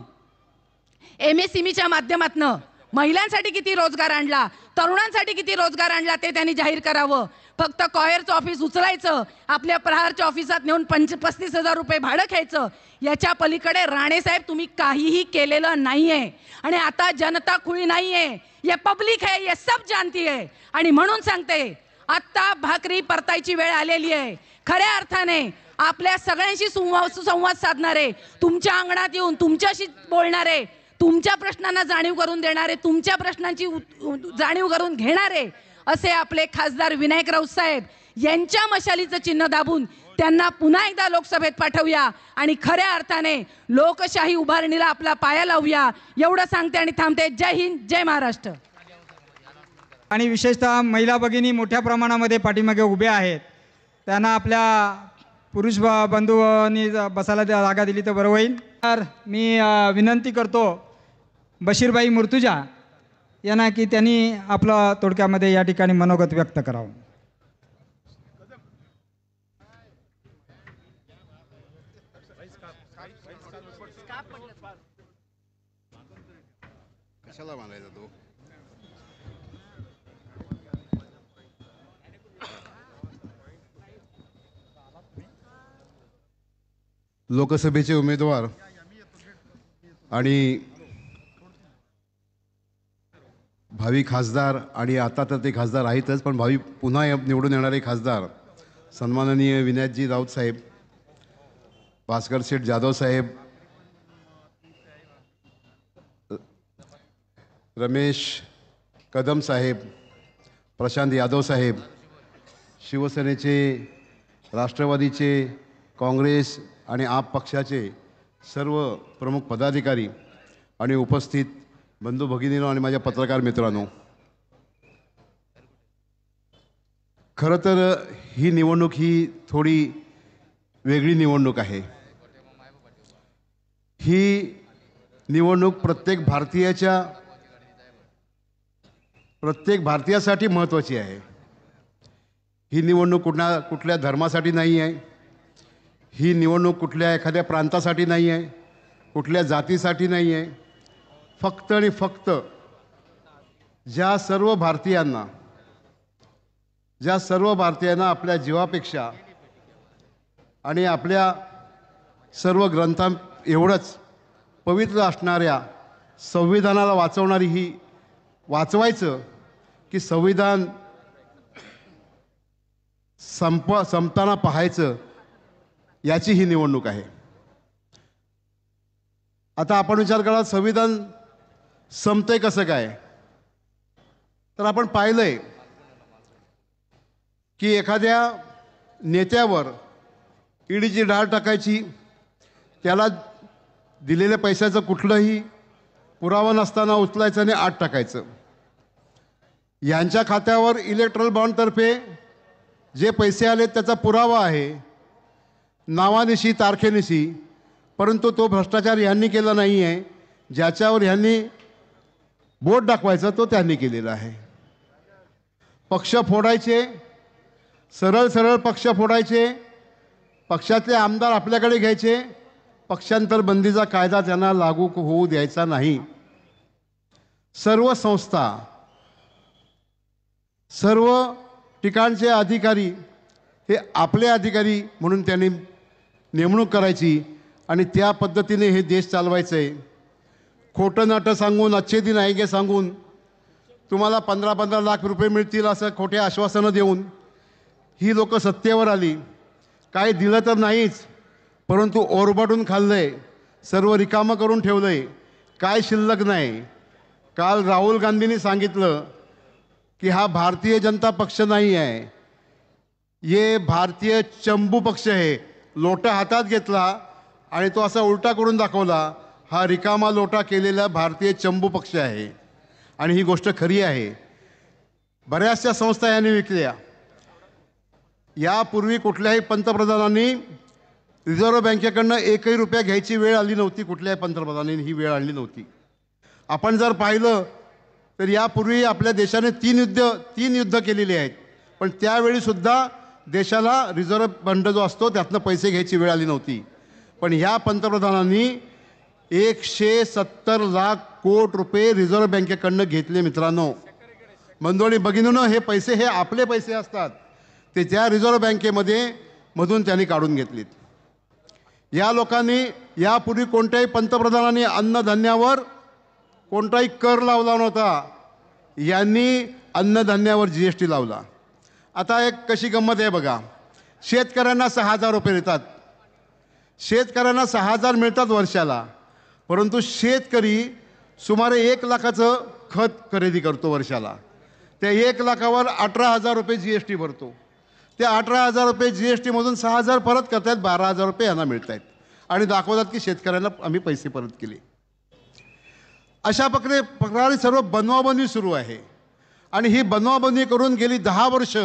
MSMEच्या माध्यमातून महिलांसाठी किती रोजगार आणला, तरुणांसाठी किती रोजगार आणला ते त्यांनी जाहीर करावं. फक्त कॉयरचं ऑफिस उचलायचं, आपल्या प्रहारच्या ऑफिसात नेऊन 35,000 रुपये भाडं घ्यायचं, याच्या पलीकडे राणे साहेब तुम्ही काहीही केलेलं नाहीये. आणि आता जनता खुळी नाहीये, ये पब्लिक है, ये सब जानती है. आणि म्हणून सांगते, आता भाकरी परतायची वेळ आलेली आहे. खऱ्या अर्थाने आपल्या सगळ्यांशी सुसंवाद साधणारे, तुमच्या अंगणात येऊन तुमच्याशी बोलणारे, तुमच्या प्रश्नांना जाणीव करून देणारे, तुमच्या प्रश्नांची जाणीव करून घेणारे असे आपले खासदार विनायक राऊत साहेब यांच्या मशालीचं चिन्ह दाबून त्यांना पुन्हा एकदा लोकसभेत पाठवूया आणि खऱ्या अर्थाने लोकशाही उभारणीला आपला पाया लावूया. एवढं सांगते आणि थांबते. जय हिंद, जय महाराष्ट्र. आणि विशेषतः महिला भगिनी मोठ्या प्रमाणामध्ये पाठीमागे उभ्या आहेत. त्यांना आपल्या पुरुष बंधूंनी बसायला जागा दिली तर बरं होईल. तर मी विनंती करतो बशीरबाई मुर्तुजा यांना की त्यांनी आपलं थोडक्यामध्ये या ठिकाणी मनोगत व्यक्त करावं. कशाला म्हणायचा तो. लोकसभेचे उमेदवार आणि भावी खासदार, आणि आता तर ते खासदार आहेतच, पण भावी पुन्हा निवडून येणारे खासदार सन्माननीय विनायकजी राऊत साहेब, भास्कर शेठ जाधव साहेब, रमेश कदम साहेब, प्रशांत यादव साहेब, शिवसेनेचे, राष्ट्रवादीचे, काँग्रेस आणि आप पक्षाचे सर्व प्रमुख पदाधिकारी आणि उपस्थित बंधू भगिनींनो आणि माझ्या पत्रकार मित्रांनो, खरं तर ही निवडणूक ही थोडी वेगळी निवडणूक आहे. ही निवडणूक प्रत्येक भारतीयासाठी महत्त्वाची आहे. ही निवडणूक कुठल्या धर्मासाठी नाही आहे. ही निवडणूक कुठल्या एखाद्या प्रांतासाठी नाही आहे, कुठल्या जातीसाठी नाही आहे. फक्त आणि फक्त ज्या सर्व भारतीयांना आपल्या जीवापेक्षा आणि आपल्या सर्व ग्रंथां एवढंच पवित्र असणाऱ्या संविधानाला वाचवायचं की संविधान संपताना पाहायचं, याची ही निवडणूक आहे. आता आपण विचार करा, संविधान संपतंय कसं काय? तर आपण पाहिलंय की एखाद्या नेत्यावर ईडीची डाळ टाकायची, त्याला दिलेल्या पैशाचं कुठलंही पुरावा नसताना उचलायचं आणि आत टाकायचं. यांच्या खात्यावर इलेक्ट्रल बॉन्डतर्फे जे पैसे आले त्याचा पुरावा आहे, नावानिशी तारखेनिशी, परंतु तो भ्रष्टाचार यांनी केला नाही आहे. ज्याच्यावर यांनी बोट दाखवायचं तो त्यांनी केलेला आहे. पक्ष फोडायचे, सरळ पक्ष फोडायचे, पक्षातले आमदार आपल्याकडे घ्यायचे, पक्षांतर बंदीचा कायदा त्यांना लागू होऊ द्यायचा नाही. सर्व संस्था, सर्व ठिकाणचे अधिकारी हे आपले अधिकारी म्हणून त्यांनी नेमणूक करायची आणि त्या पद्धतीने हे देश चालवायचं आहे. खोटं नाटं सांगून, अच्छे दिन आएंगे सांगून, तुम्हाला 15-15 लाख रुपये मिळतील असं खोटे आश्वासनं देऊन ही लोक सत्तेवर आली. काय दिलं तर नाहीच, परंतु ओरबाडून खाल्लंय, सर्व रिकामं करून ठेवलंय, काय शिल्लक नाही. काल राहुल गांधींनी सांगितलं की हा भारतीय जनता पक्ष नाही आहे, ये भारतीय चंबू पक्ष आहे. लोटा हातात घेतला आणि तो असा उलटा करून दाखवला, हा रिकामा लोटा केलेला भारतीय चंबू पक्ष आहे. आणि ही गोष्ट खरी आहे. बऱ्याचशा संस्था यांनी विकल्या. यापूर्वी कुठल्याही पंतप्रधानांनी रिझर्व्ह बँकेकडनं 1 रुपया घ्यायची वेळ आली नव्हती. कुठल्याही पंतप्रधानांनी ही वेळ आणली नव्हती. आपण जर पाहिलं तर यापूर्वी आपल्या देशाने 3 युद्ध केलेली आहेत, पण त्यावेळीसुद्धा देशाला रिझर्व्ह फंड जो असतो त्यातनं पैसे घ्यायची वेळ आली नव्हती. पण ह्या पंतप्रधानांनी 170 लाख कोटी रुपये रिझर्व्ह बँकेकडनं घेतले. मित्रांनो, बंधूंनी भगिनींनो, हे पैसे हे आपले पैसे असतात, ते त्या रिझर्व्ह बँकेमधून त्यांनी काढून घेतलीत. या लोकांनी यापूर्वी कोणत्याही पंतप्रधानांनी अन्नधान्यावर कोणताही कर लावला नव्हता. यांनी अन्नधान्यावर GST लावला. आता एक कशी गंमत आहे बघा, शेतकऱ्यांना 6,000 रुपये मिळतात. शेतकऱ्यांना 6,000 मिळतात वर्षाला, परंतु शेतकरी सुमारे 1 लाखाचं खत खरेदी करतो वर्षाला. त्या 1 लाखावर 18,000 रुपये GST भरतो. त्या 18,000 रुपये GSTमधून 6,000 परत करतायत, 12,000 रुपये यांना मिळत आहेत आणि दाखवतात की शेतकऱ्यांना आम्ही पैसे परत केले. अशा प्रकारे सर्व बनवाबनवी सुरू आहे. आणि ही बनवाबनवी करून गेली 10 वर्ष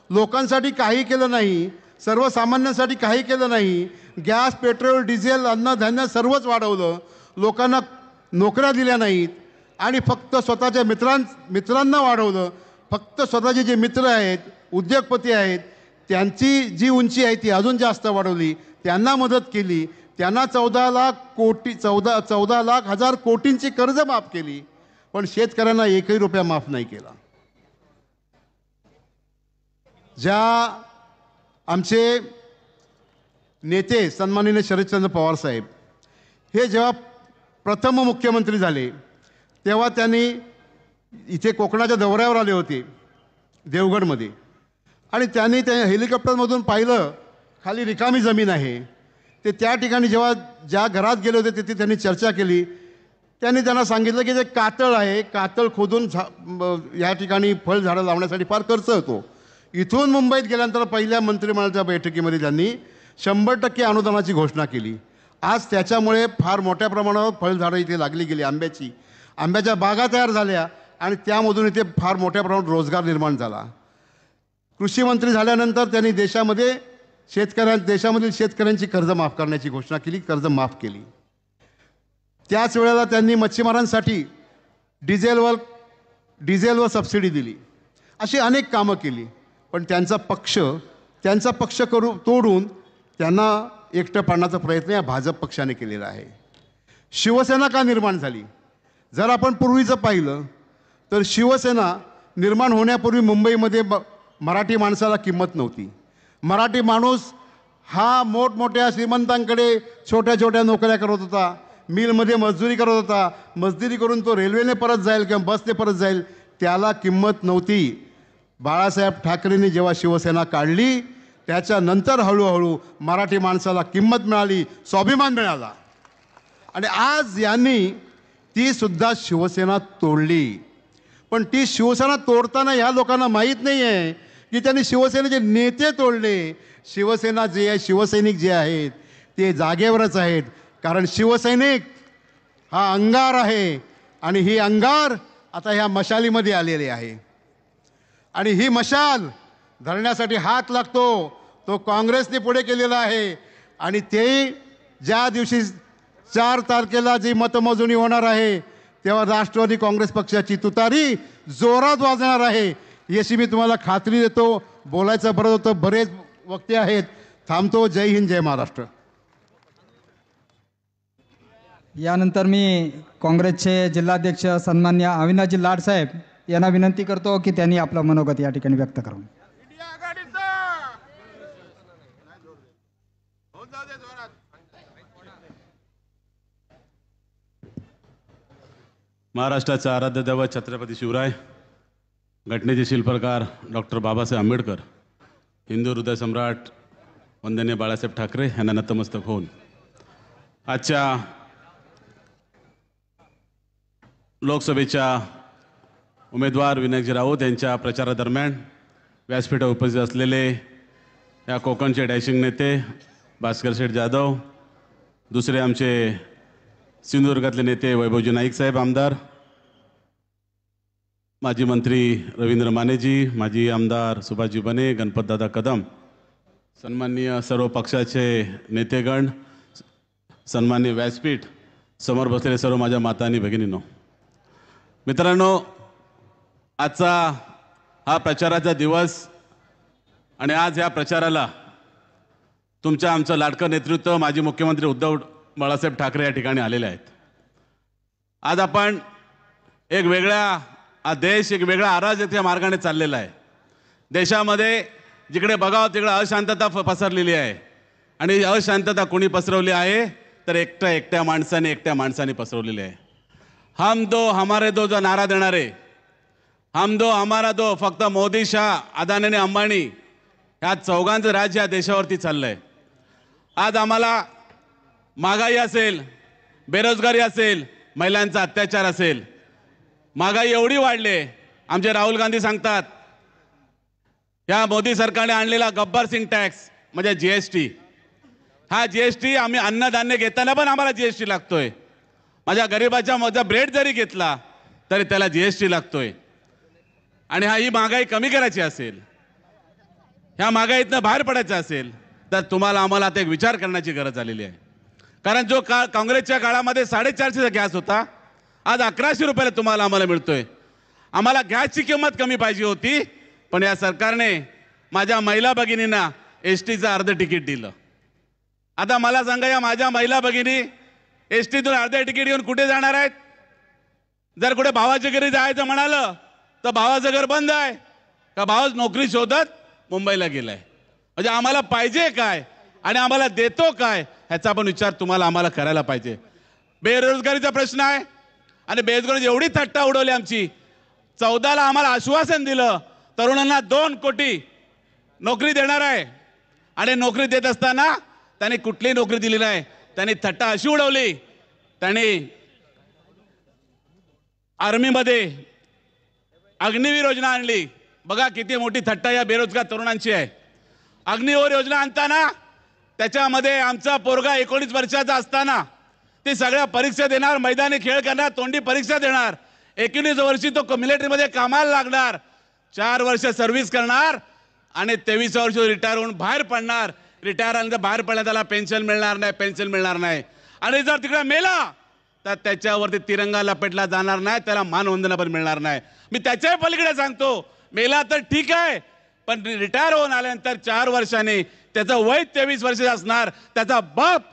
लोकांसाठी काही केलं नाही, सर्वसामान्यांसाठी काही केलं नाही. गॅस, पेट्रोल, डिझेल, अन्नधान्य सर्वच वाढवलं, लोकांना नोकऱ्या दिल्या नाहीत आणि फक्त स्वतःच्या मित्रांना वाढवलं. फक्त स्वतःचे जे मित्र आहेत, उद्योगपती आहेत, त्यांची जी उंची आहे ती अजून जास्त वाढवली, त्यांना मदत केली. त्यांना 14 लाख हजार कोटींची कर्ज माफ केली, पण शेतकऱ्यांना 1 रुपया माफ नाही केला. ज्या आमचे नेते सन्माननीय शरदचंद्र पवार साहेब हे जेव्हा प्रथम मुख्यमंत्री झाले तेव्हा त्यांनी इथे कोकणाच्या दौऱ्यावर आले होते देवगडमध्ये, आणि त्यांनी त्या हेलिकॉप्टरमधून पाहिलं खाली रिकामी जमीन आहे. ते त्या ठिकाणी जेव्हा ज्या घरात गेले होते तिथे त्यांनी चर्चा केली. त्यांनी त्यांना सांगितलं की जे कातळ आहे, कातळ खोदून या ठिकाणी फळझाडं लावण्यासाठी फार खर्च होतो. इथून मुंबईत गेल्यानंतर पहिल्या मंत्रिमंडळाच्या बैठकीमध्ये त्यांनी 100% अनुदानाची घोषणा केली. आज त्याच्यामुळे फार मोठ्या प्रमाणावर फळझाडं इथे लागली गेली. आंब्याच्या बागा तयार झाल्या आणि त्यामधून इथे फार मोठ्या प्रमाणात रोजगार निर्माण झाला. कृषी मंत्री झाल्यानंतर त्यांनी देशामधील शेतकऱ्यांची कर्ज माफ करण्याची घोषणा केली, कर्ज माफ केली. त्याच वेळेला त्यांनी मच्छीमारांसाठी डिझेलवर सबसिडी दिली. अशी अनेक कामं केली. पण त्यांचा पक्ष तोडून त्यांना एकटं पाडण्याचा प्रयत्न या भाजप पक्षाने केलेला आहे. शिवसेना का निर्माण झाली? जर आपण पूर्वीचं पाहिलं तर शिवसेना निर्माण होण्यापूर्वी मुंबईमध्ये मराठी माणसाला किंमत नव्हती. मराठी माणूस हा मोठमोठ्या श्रीमंतांकडे छोट्या छोट्या नोकऱ्या करत होता, मिलमध्ये मजदुरी करत होता. मजदुरी करून तो रेल्वेने परत जाईल किंवा बसने परत जाईल, त्याला किंमत नव्हती. बाळासाहेब ठाकरेंनी जेव्हा शिवसेना काढली त्याच्यानंतर हळूहळू मराठी माणसाला किंमत मिळाली, स्वाभिमान मिळाला. आणि आज यांनी ती सुद्धा शिवसेना तोडली. पण ती शिवसेना तोडताना ह्या लोकांना माहीत नाही आहे की त्यांनी शिवसेनेचे नेते तोडले. शिवसैनिक जे आहेत ते जागेवरच आहेत. कारण शिवसैनिक हा अंगार आहे आणि ही अंगार आता ह्या मशालीमध्ये आलेली आहे. आणि ही मशाल धरण्यासाठी हात लागतो तो काँग्रेसने पुढे केलेला आहे. आणि ते ज्या दिवशी 4 तारखेला जी मतमोजणी होणार आहे तेव्हा राष्ट्रवादी काँग्रेस पक्षाची तुतारी जोरात वाजणार आहे याची मी तुम्हाला खात्री देतो. बोलायचं बरं होतं, बरेच वक्ते आहेत. थांबतो. जय हिंद, जय महाराष्ट्र. यानंतर मी काँग्रेसचे जिल्हाध्यक्ष सन्मान्य अविनाशजी लाडसाहेब यांना विनंती करतो की त्यांनी आपलं मनोगत या ठिकाणी व्यक्त करावं. महाराष्ट्राचा आराध्य दैवत छत्रपती शिवराय, घटनेचे शिल्पकार डॉक्टर बाबासाहेब आंबेडकर, हिंदू हृदय सम्राट वंदनीय बाळासाहेब ठाकरे यांना नतमस्तक होऊन आजच्या लोकसभेच्या उमेदवार विनायकजी राऊत यांच्या प्रचारादरम्यान व्यासपीठावर उपस्थित असलेले या कोकणचे डॅशिंग नेते भास्कर शेठ जाधव, दुसरे आमचे सिंधुदुर्गातले नेते वैभवजी नाईक साहेब आमदार, माजी मंत्री रवींद्र मानेजी, माजी आमदार सुभाषजी बने, गणपतदादा कदम, सन्माननीय सर्व पक्षाचे नेतेगण, सन्माननीय व्यासपीठ, समोर बसलेले सर्व माझ्या माता आणि भगिनींनो, मित्रांनो, आजचा हा प्रचाराचा दिवस आणि आज ह्या प्रचाराला आमचं लाडकं नेतृत्व माजी मुख्यमंत्री उद्धव बाळासाहेब ठाकरे या ठिकाणी आलेले आहेत. आज आपण एक वेगळा अराजकतेच्या मार्गाने चाललेला आहे. देशामध्ये जिकडे बघावं तिकडे अशांतता पसरलेली आहे. आणि अशांतता कोणी पसरवली आहे तर एकट्या माणसाने पसरवलेली आहे. हम दो हमारे दो जो नारा देणारे, हम दो हमारा दो, फक्त मोदी, शाह, अदानी आणि अंबानी ह्या चौघांचं राज्य या देशावरती चाललंय. आज आम्हाला महागाई असेल, बेरोजगारी असेल, महिलांचा अत्याचार असेल, महागाई एवढी वाढली. आमचे राहुल गांधी सांगतात या मोदी सरकारने आणलेला गब्बर सिंग टॅक्स म्हणजे जीएसटी, हा जीएसटी आम्ही अन्नधान्य घेताना पण आम्हाला जीएसटी लागतोय. माझ्या गरीबाचा ब्रेड जरी घेतला तरी त्याला जीएसटी लागतोय. आणि ही महागाई कमी करायची असेल, ह्या महागाईतनं बाहेर पडायचं असेल तर तुम्हाला आम्हाला आता एक विचार करण्याची गरज आलेली आहे. कारण जो काँग्रेसच्या काळामध्ये 450चा गॅस होता, आज 1100 रुपयाला तुम्हाला आम्हाला मिळतोय. आम्हाला गॅसची किंमत कमी पाहिजे होती, पण या सरकारने माझ्या महिला भगिनींना एसटीचं अर्ध तिकीट दिलं. आता मला सांगा, या माझ्या महिला भगिनी एसटीतून अर्ध तिकीट घेऊन कुठे जाणार आहेत? जर कुठे भावाच्या घरी जायचं म्हणालं तर भावाचं घर बंद आहे का भावाच नोकरी शोधत मुंबईला गेलाय. म्हणजे आम्हाला पाहिजे काय आणि आम्हाला देतो काय ह्याचा पण विचार आम्हाला करायला पाहिजे. बेरोजगारीचा प्रश्न आहे आणि बेरोजगारी एवढी थट्टा उडवली आमची. 14ला आम्हाला आश्वासन दिलं तरुणांना 2 कोटी नोकरी देणार आहे आणि नोकरी देत असताना त्यांनी कुठलीही नोकरी दिली नाही. त्यांनी थट्टा अशी उडवली, त्यांनी आर्मीमध्ये अग्निवीर योजना आणली. बघा किती मोठी थट्टा या बेरोजगार तरुणांची आहे. अग्निवीर योजना आणताना त्याच्यामध्ये आमचा पोरगा 19 वर्षाचा असताना ते सगळ्या परीक्षा देणार, मैदानी खेळ करणार, तोंडी परीक्षा देणार, 19 वर्षी तो मिलिटरीमध्ये कामाला लागणार, 4 वर्ष सर्व्हिस करणार, आणि 23 वर्ष रिटायर होऊन बाहेर पडणार, रिटायर आल्यानंतर बाहेर पडल्या त्याला पेन्शन मिळणार नाही, पेन्शन मिळणार नाही. आणि जर तिकडे मेला तर त्याच्यावरती तिरंगा लपेटला जाणार नाही, त्याला मानवंदना पण मिळणार नाही. मी त्याच्याही पलीकडे सांगतो, मेला तर ठीक आहे, पण रिटायर होऊन आल्यानंतर 4 वर्षांनी त्याचं वय 23 वर्ष असणार. त्याचा बाप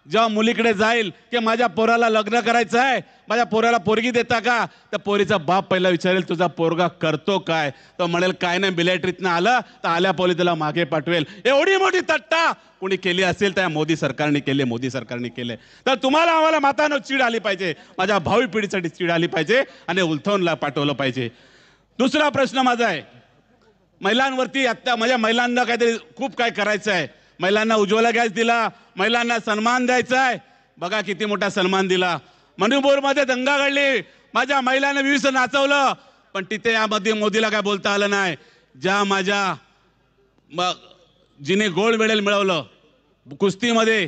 जेव्हा मुलीकडे जाईल की माझ्या पोराला लग्न करायचं आहे, माझ्या पोराला पोरगी देता का, तर पोरीचा बाप पहिला विचारेल तुझा पोरगा करतो काय. तो म्हणेल काय नाही, मिलिटरीतनं आलं तर आल्या पोली त्याला मागे पाठवेल. एवढी मोठी तट्टा कोणी केली असेल तर मोदी सरकारने केले, मोदी सरकारने केले. तर तुम्हाला आम्हाला मातांनो चीड आली पाहिजे, माझ्या भावी पिढीसाठी चीड आली पाहिजे आणि उलथवून पाठवलं पाहिजे. दुसरा प्रश्न माझा आहे, महिलांवरती आता माझ्या महिलांना काहीतरी खूप काय करायचं आहे. महिलांना उज्ज्वला गॅस दिला, महिलांना सन्मान द्यायचा आहे. बघा किती मोठा सन्मान दिला. मणिपूरमध्ये दंगा घडली, माझ्या महिलांना विविध नाचवलं, पण तिथे यामध्ये मोदीला काय बोलता आलं नाही. ज्या माझ्या जिने गोल्ड मेडल मिळवलं कुस्तीमध्ये,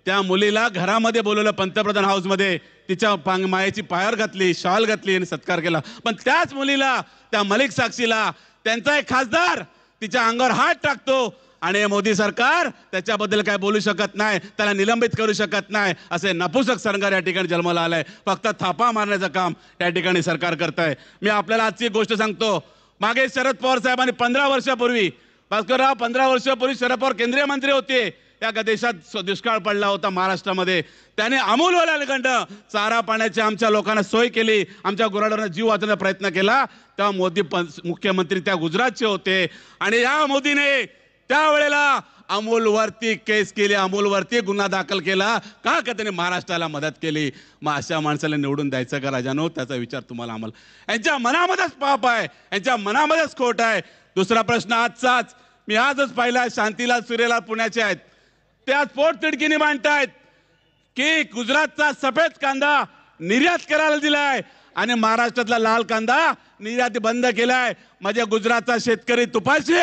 त्या मुलीला घरामध्ये बोलवलं पंतप्रधान हाऊसमध्ये, तिच्या मायेची पायावर घातली, शॉल घातली आणि सत्कार केला. पण त्याच मुलीला, त्या मलिक साक्षीला त्यांचा एक खासदार तिच्या अंगावर हात टाकतो आणि मोदी सरकार त्याच्याबद्दल काय बोलू शकत नाही, त्याला निलंबित करू शकत नाही. असे नपुसक सरकार या ठिकाणी जन्माला आलाय. फक्त थापा मारण्याचं काम या ठिकाणी सरकार करत आहे. मी आपल्याला आजची गोष्ट सांगतो. मागे शरद पवार साहेबांनी 15 वर्षापूर्वी, भास्करराव 15 वर्षापूर्वी शरद पवार केंद्रीय मंत्री होते. या देशात दुष्काळ पडला होता महाराष्ट्रामध्ये. त्याने अमूलवाल्याकडनं चारा पाण्याची आमच्या लोकांना सोय केली, आमच्या गुराढोरांना जीव वाचवण्याचा प्रयत्न केला. तेव्हा मोदी मुख्यमंत्री त्या गुजरातचे होते आणि या मोदीने त्यावेळेला अमूलवरती केस केली, अमूलवरती गुन्हा दाखल केला. का त्याने महाराष्ट्राला मदत केली. मग अशा माणसाला निवडून द्यायचं का राजानो, त्याचा विचार तुम्हाला आम्हाला. यांच्या मनामध्येच पाप आहे, यांच्या मनामध्येच खोट आहे. दुसरा प्रश्न आजचाच मी आजच पाहिला, शांतीलाल सुरेलाल पुण्याचे आहेत, ते आज पोटतिडकीने मांडतायत की गुजरातचा सफेद कांदा निर्यात करायला दिलाय आणि महाराष्ट्रातला लाल कांदा निर्यात बंद केलाय. माझ्या गुजरातचा शेतकरी तुपाशी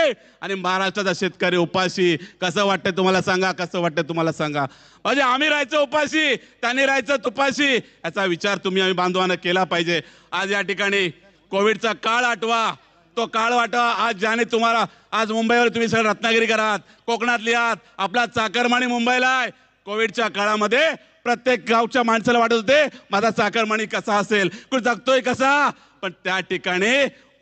आणि महाराष्ट्राचा शेतकरी उपाशी. कसं वाटतंय तुम्हाला सांगा, कसं वाटतंय तुम्हाला सांगा. म्हणजे आम्ही राहायचं उपाशी, त्यांनी राहायचं तुपाशी. याचा विचार तुम्ही आम्ही बांधवानं केला पाहिजे. आज या ठिकाणी कोविडचा काळ आठवा, तो काळ वाटवा. आज ज्याने तुम्हाला, आज मुंबईवर तुम्ही सगळं रत्नागिरी करात, कोकणातली आहात, आपला चाकरमानी मुंबईला आहे. कोविडच्या काळामध्ये प्रत्येक गावच्या माणसाला वाटत होते माझा चाकरमानी कसा असेल, कुठे जगतोय कसा. पण त्या ठिकाणी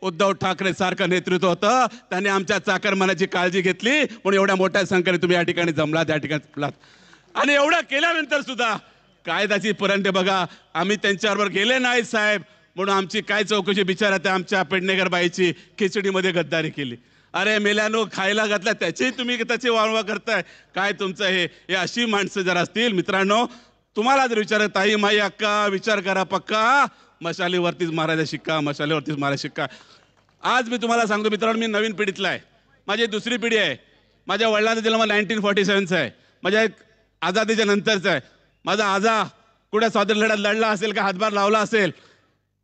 उद्धव ठाकरे सारखं नेतृत्व होतं, त्यांनी आमच्या चाकरमानाची काळजी घेतली, म्हणून एवढ्या मोठ्या संख्येने तुम्ही या ठिकाणी जमलात, या ठिकाणी. आणि एवढं केल्यानंतर सुद्धा काय त्याची परंडे बघा. आम्ही त्यांच्याबरोबर गेले नाही साहेब म्हणून आमची काय चौकशी. बिचारा त्या आमच्या पेडणेकर बाईची खिचडीमध्ये गद्दारी केली. अरे मेल्यानो, खायला घातला त्याची तुम्ही त्याची वाळवा करताय. काय तुमचं हे अशी माणसं जर असतील मित्रांनो, तुम्हाला जर विचार, ताई माई अक्का विचार करा पक्का, मशालीवरतीच मारायचा शिक्का, मशालीवरतीच मारायचा शिक्का. आज मी तुम्हाला सांगतो मित्रांनो, मी नवीन पिढीतला आहे, माझी दुसरी पिढी आहे. माझ्या वडिलांचा जन्म 1947चा आहे, माझ्या एक आझादीच्या नंतरचा आहे. माझा आजा कुठे स्वातंत्र्य लढ्यात लढला असेल का हातभार लावला असेल,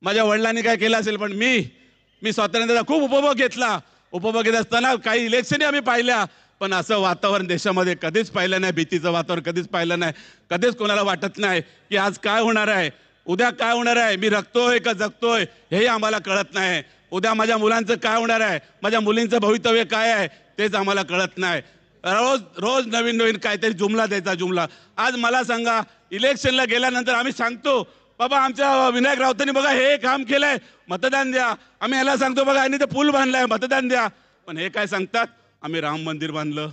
माझ्या वडिलांनी काय केलं असेल, पण मी स्वातंत्र्याचा खूप उपभोग घेतला. उपभोग घेत असताना काही इलेक्शनही आम्ही पाहिल्या, पण असं वातावरण देशामध्ये कधीच पाहिलं नाही. भीतीचं वातावरण कधीच पाहिलं नाही. कधीच कोणाला वाटत नाही की आज काय होणार आहे, उद्या काय होणार आहे, मी रगतोय का जगतोय हेही आम्हाला कळत नाही. उद्या माझ्या मुलांचं काय होणार आहे, माझ्या मुलींचं भवितव्य काय आहे तेच आम्हाला कळत नाही. रोज नवीन नवीन काहीतरी जुमला द्यायचा जुमला. आज मला सांगा, इलेक्शनला गेल्यानंतर आम्ही सांगतो बाबा आमच्या विनायक राऊतांनी बघा हे काम केलंय, मतदान द्या. आम्ही याला सांगतो बघा यांनी ते पूल बांधलाय, मतदान द्या. पण हे काय सांगतात, आम्ही राम मंदिर बांधलं.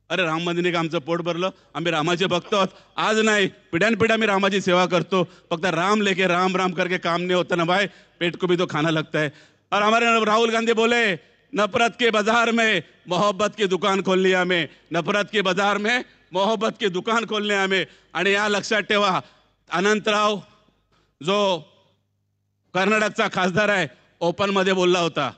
अरे राम मंदिरने का आमचं पोट भरलं, आम्ही रामाचे भक्त आहोत. आज नाही, पिढ्यानपिढ्या आम्ही रामाची सेवा करतो. फक्त राम लेके राम राम करके काम नहीं होता ना भाई, पेट को भी तो खाना लगता है. और हमारे राहुल गांधी बोले नफरत के बाजार में मोहब्बत की दुकान खोलनी हमें, नफरत के बाजार में मोहब्बत की दुकान खोलने हमें. आणि या लक्षात ठेवा, अनंतराव जो कर्नाटकचा खासदार आहे ओपन मध्ये बोलला होता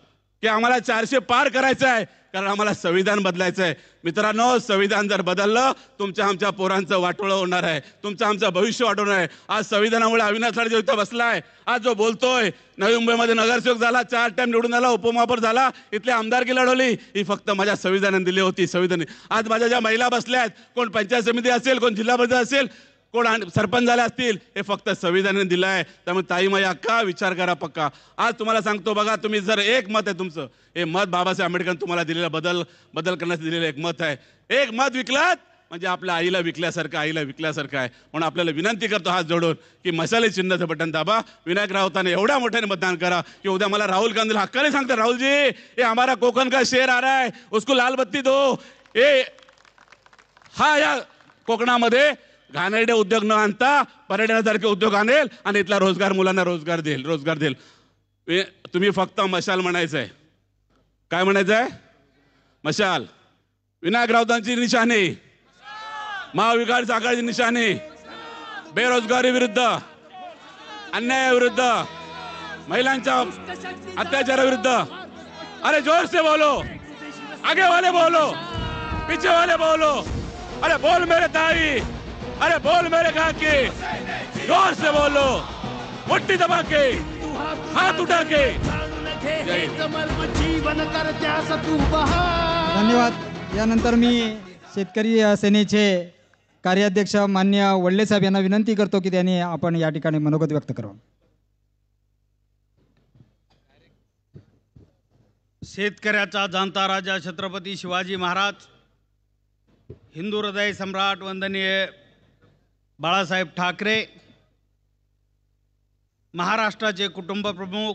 की आम्हाला 400 पार करायचं आहे, कारण आम्हाला संविधान बदलायचं आहे. मित्रांनो, संविधान जर बदललं तुमच्या आमच्या पोरांचं वाटोळं होणार आहे, तुमचं आमचं भविष्य वाटवणार आहे. आज संविधानामुळे अविनाश लाडे इथं बसलाय, आज जो बोलतोय, नवी मुंबईमध्ये नगरसेवक झाला, 4 टाइम निवडून आला, उपमहापौर झाला, इथली आमदारकी लढवली, ही फक्त माझ्या संविधानाने दिली होती. संविधान. आज माझ्या ज्या महिला बसल्या आहेत, कोण पंचायत समिती असेल, कोण जिल्हा परिषद असेल, कोण सरपंच झाले असतील हे फक्त संविधानाने दिलं आहे. त्यामुळे ताई माई अक्का विचार करा पक्का. आज तुम्हाला सांगतो बघा, तुम्ही जर एक मत आहे तुमचं, हे मत बाबासाहेब आंबेडकरांनी तुम्हाला दिलेलं बदल करण्याचं दिलेलं एक मत आहे. एक मत विकलात म्हणजे आपल्या आईला विकल्यासारखं आहे. म्हणून आपल्याला विनंती करतो हात जोडून की मसाले चिन्हाचं बटन दाबा, विनायक राऊतांना एवढ्या मोठ्याने मतदान करा की उद्या मला राहुल गांधीला हक्काने सांगतात, राहुल जी ये हमारा कोकण का शेर आ रहा है, उसको लाल बत्ती दो. हा या कोकणामध्ये घाणेरडे उद्योग न आणता पर्यटनासारखे उद्योग आणेल आणि इथला मुलांना रोजगार देईल. तुम्ही फक्त मशाल म्हणायचं आहे. काय म्हणायचं आहे? मशाल. विनायक राऊतांची निशाणी, महाविकास आघाडीची निशाणी, बेरोजगारी विरुद्ध, अन्यायाविरुद्ध, महिलांच्या अत्याचाराविरुद्ध. अरे जोर से बोलो, आगे वाले बोलो, पीछे वाले बोलो. अरे बोल मेरे ताई, अरे बोल मेरे काकी, जोर से बोलो, मुट्ठी दबा के, हाथ उठा के. धन्यवाद. यानंतर मी शेतकरी सेनेचे कार्याध्यक्ष मान्य वडले साहेब यांना विनंती करतो की त्यांनी आपण या ठिकाणी मनोगत व्यक्त करावं. शेतकऱ्याचा जाणता राजा छत्रपती शिवाजी महाराज, हिंदू हृदय सम्राट वंदनीय बाळासाहेब ठाकरे, महाराष्ट्राचे कुटुंब प्रमुख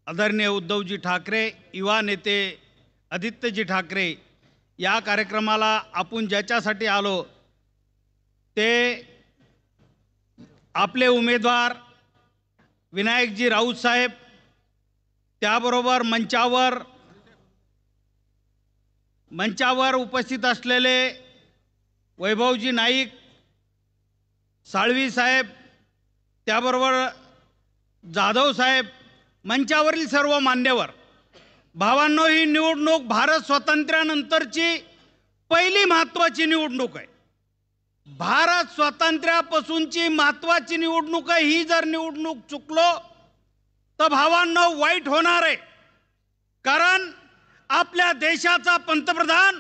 आदरणीय उद्धवजी ठाकरे, युवा नेते आदित्यजी ठाकरे, या कार्यक्रमाला आपण ज्याच्यासाठी आलो ते आपले उमेदवार विनायकजी राऊत साहेब, त्याबरोबर मंचावर उपस्थित असलेले वैभवजी नाईक, साळवी साहेब, त्याबरोबर जाधव साहेब, मंचावरील सर्व मान्यवर. भावांनो, ही निवडणूक भारत स्वातंत्र्यानंतरची पहिली महत्त्वाची निवडणूक आहे. भारत स्वातंत्र्यापासूनची महत्त्वाची निवडणूक आहे. ही जर निवडणूक चुकलो तर भावांनो वाईट होणार आहे. कारण आपल्या देशाचा पंतप्रधान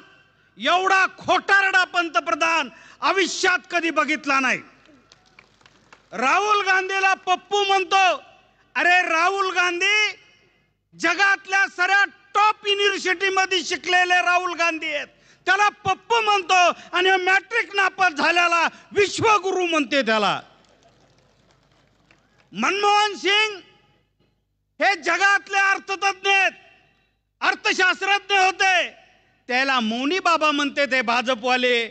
एवढा खोटारडा पंतप्रधान आयुष्यात कधी बघितला नाही. राहुल गांधीला पप्पू म्हणतो. अरे राहुल गांधी जगातल्या साऱ्या टॉप युनिव्हर्सिटीमध्ये शिकलेले राहुल गांधी आहेत. त्याला पप्पू म्हणतो आणि मॅट्रिक नापास झाल्याला विश्वगुरु म्हणते त्याला. मनमोहन सिंग हे जगातले अर्थतज्ञ आहेत, अर्थशास्त्रज्ञ होते, त्याला मौनी बाबा म्हणते ते भाजपवाले,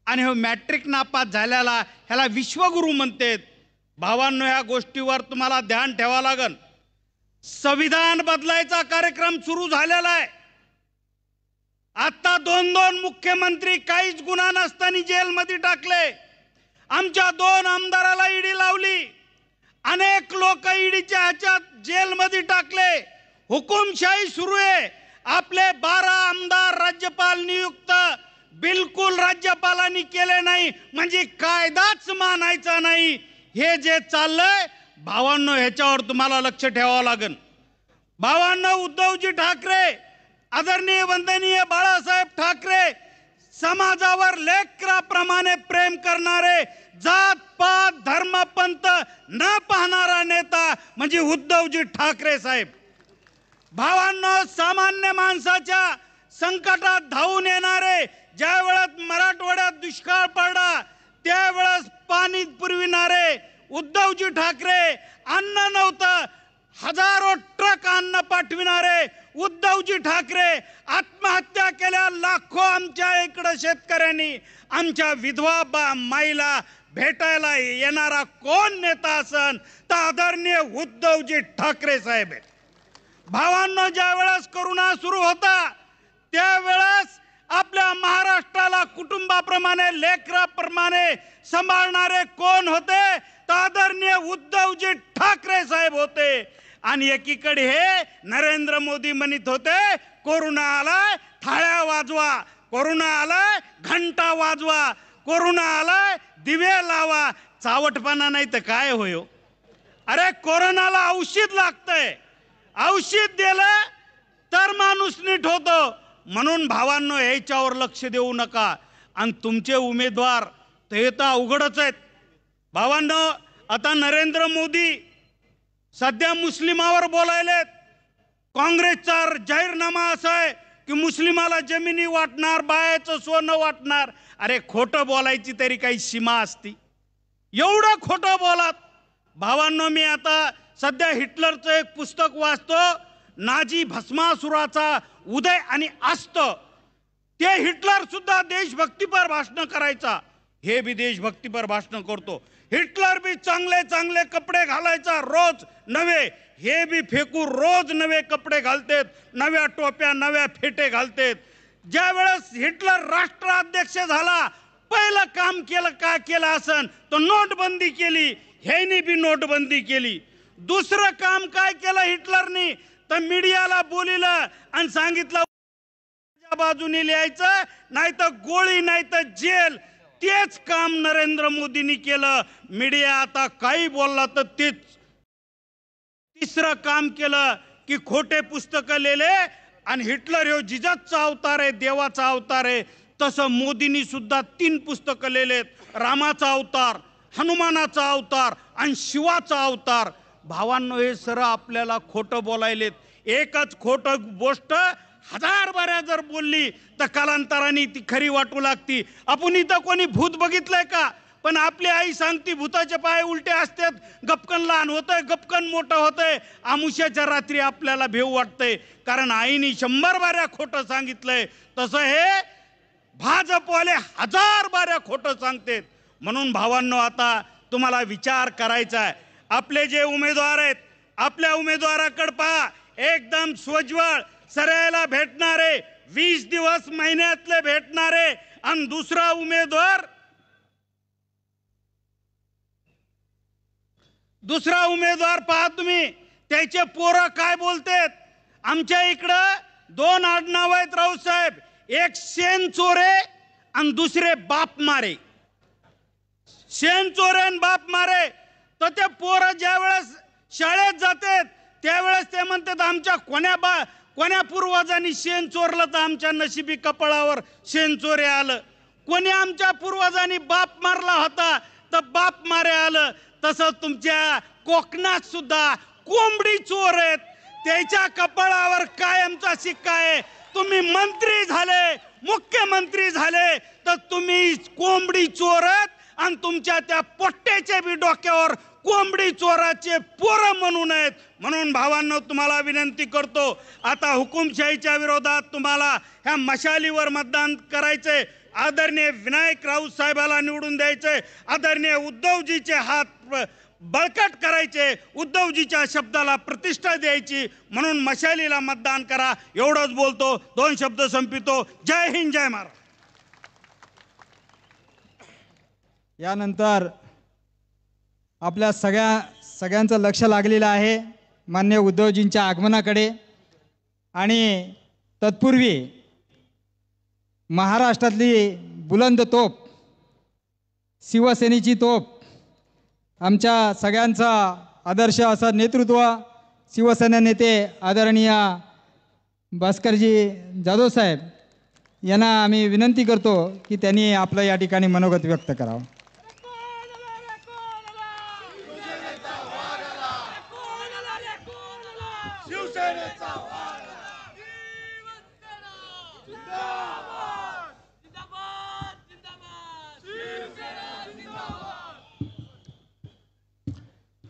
आणि हे मॅट्रिक नापास झाल्याला ह्याला विश्वगुरु म्हणतात. भावांनो, ह्या गोष्टीवर तुम्हाला ध्यान ठेवावं लागेल. संविधान बदलायचा कार्यक्रम सुरू झालेला आहे. आता 2 मुख्यमंत्री काहीच गुन्हा नसताना जेलमध्ये टाकले. आमच्या 2 आमदाराला ईडी लावली. अनेक लोक ईडीच्या ह्याच्यात जेलमध्ये टाकले. हुकुमशाही सुरू आहे. आपले 12 आमदार राज्यपाल नियुक्त बिलकुल राज्यपालांनी केले नाही म्हणजे कायदाच मानायचा नाही. हे जे चाललंय भावांनो, ह्याच्यावर तुम्हाला लक्ष ठेवावं लागेल. भावांनो, उद्धवजी ठाकरे, आदरणीय वंदनीय बाळासाहेब ठाकरे, समाजावर लेकराप्रमाणे प्रेम करणारे, जात पात धर्म पंथ न पाहणारा नेता म्हणजे उद्धवजी ठाकरे साहेब. भावांनो, सामान्य माणसाच्या संकटात धावून येणारे, ज्या वेळेस मराठवाड्यात दुष्काळ पडला त्यावेळेस पाणी पुरविणारे उद्धवजी ठाकरे, अन्न नव्हतं हजारो ट्रक अन्न पाठविणारे उद्धवजी ठाकरे, आत्महत्या केल्या लाखो आमच्या इकडे शेतकऱ्यांनी. आमच्या विधवा माईला भेटायला येणारा कोण नेता असन तर आदरणीय उद्धवजी ठाकरे साहेब आहे. भावांनो, ज्या वेळेस कोरोना सुरू होता त्यावेळेस आपल्या महाराष्ट्राला कुटुंबाप्रमाणे लेकराप्रमाणे सांभाळणारे कोण होते तर आदरणीय उद्धवजी ठाकरे साहेब होते. आणि एकीकडे हे नरेंद्र मोदी म्हणत होते कोरोना आलाय थाळ्या वाजवा, कोरोना आलाय घंटा वाजवा, कोरोना आलाय दिवे लावा. चावटपणा नाही तर काय होयो. अरे कोरोनाला औषध लागतंय, औषध दिलं तर माणूस नीट होतो. म्हणून भावांनो, ह्याच्यावर लक्ष देऊ नका. आणि तुमचे उमेदवार ते तर अवघडच आहेत. भावांनो, आता नरेंद्र मोदी सध्या मुस्लिमावर बोलायलेत. काँग्रेसचा जाहीरनामा असा आहे की मुस्लिमाला जमिनी वाटणार, बायाचं सोनं वाटणार. अरे खोटं बोलायची तरी काही सीमा असती? एवढं खोटं बोलात. भावांनो, मी आता सध्या हिटलरचं एक पुस्तक वाचतो, नाझी भस्मासुराचा उदय आणि अस्त. ते हिटलर सुद्धा देशभक्तीपर भाषण करायचा, हे बी देशभक्तीपर भाषण करतो. हिटलर बी चांगले चांगले कपडे घालायचा, रोज नवे. हे बी फेकू रोज नवे कपडे घालतेत, नव्या टोप्या, नव्या फेटे घालतेत. ज्या वेळेस हिटलर राष्ट्राध्यक्ष झाला, पहिलं काम केलं काय केलं असन तो नोटबंदी केली. ह्यानी बी नोटबंदी केली. दुसरं काम काय केलं हिटलरनी, तर मीडियाला बोलिलं आणि सांगितलं बाजूने लिहायचं, नाही तर गोळी नाही तर जेल. तेच काम नरेंद्र मोदींनी केलं. मीडिया आता काही बोलला तर तेच. तिसरं काम केलं की खोटे पुस्तकं लिहिले आणि हिटलर ह्यो जिजाचा अवतार आहे, देवाचा अवतार आहे. तसं मोदींनी सुद्धा 3 पुस्तकं लिहिलेत, रामाचा अवतार, हनुमानाचा अवतार आणि शिवाचा अवतार. भावांनो, हे सरळ आपल्याला खोटं बोलायलेत. एकच खोटं गोष्ट 1000 बाऱ्या जर बोलली तर कालांतराने ती खरी वाटू लागती. आपण इथं कोणी भूत बघितलंय का? पण आपली आई सांगती भूताचे पाय उलटे असतात, गपकन लहान होतंय, गपकन मोठं होतंय. आमुष्याच्या रात्री आपल्याला भेव वाटतंय, कारण आईने 100 बाऱ्या खोटं सांगितलंय. तसं हे भाजपवाले 1000 बाऱ्या खोटं सांगतात. म्हणून भावांनो, आता तुम्हाला विचार करायचा आहे. आपले जे उमेदवार आहेत, आपल्या उमेदवाराकडे पहा. एकदम सोज्वळ, सरायला भेटणारे, 20 दिवस महिन्यातले भेटणारे. आणि दुसरा उमेदवार पहा तुम्ही, त्याचे पोरं काय बोलतेत. आमच्या इकडं 2 आडनाव आहेत राऊत साहेब, एक शेण चोरे आणि दुसरे बाप मारे. शेण चोरे आणि बाप मारे. तर ते पोरं ज्या वेळेस शाळेत जातात त्यावेळेस ते म्हणतात आमच्या कोण्या पूर्वजांनी शेण चोरलं तर आमच्या नशिबी कपाळावर शेण चोरे आलं. कोणी आमच्या पूर्वजांनी बाप मारला होता तर बाप मारे आलं. तसं तुमच्या कोकणात सुद्धा कोंबडी चोर आहेत, त्याच्या कपाळावर कायमचा शिक्का आहे. तुम्ही मंत्री झाले, मुख्यमंत्री झाले तर तुम्ही कोंबडी चोर आहेत आणि तुमच्या त्या पोट्ट्याच्या बी डोक्यावर कोंबडी चोराचे पोरं म्हणू नयेत. म्हणून भावांनो, तुम्हाला विनंती करतो, आता हुकुमशाहीच्या विरोधात तुम्हाला ह्या मशालीवर मतदान करायचे. आदरणीय विनायक राऊत साहेबाला निवडून द्यायचे. आदरणीय उद्धवजीचे हात बळकट करायचे, उद्धवजीच्या शब्दाला प्रतिष्ठा द्यायची. म्हणून मशालीला मतदान करा. एवढंच बोलतो, 2 शब्द संपितो. जय हिंद, जय महाराष्ट्र. यानंतर आपल्या सगळ्यांचं लक्ष लागलेलं आहे मान्य उद्धवजींच्या आगमनाकडे. आणि तत्पूर्वी महाराष्ट्रातली बुलंद तोप, शिवसेनेची तोप, आमच्या सगळ्यांचा आदर्श असं नेतृत्व, शिवसेना नेते आदरणीय भास्करजी जाधव साहेब यांना आम्ही विनंती करतो की त्यांनी आपलं या ठिकाणी मनोगत व्यक्त करावं.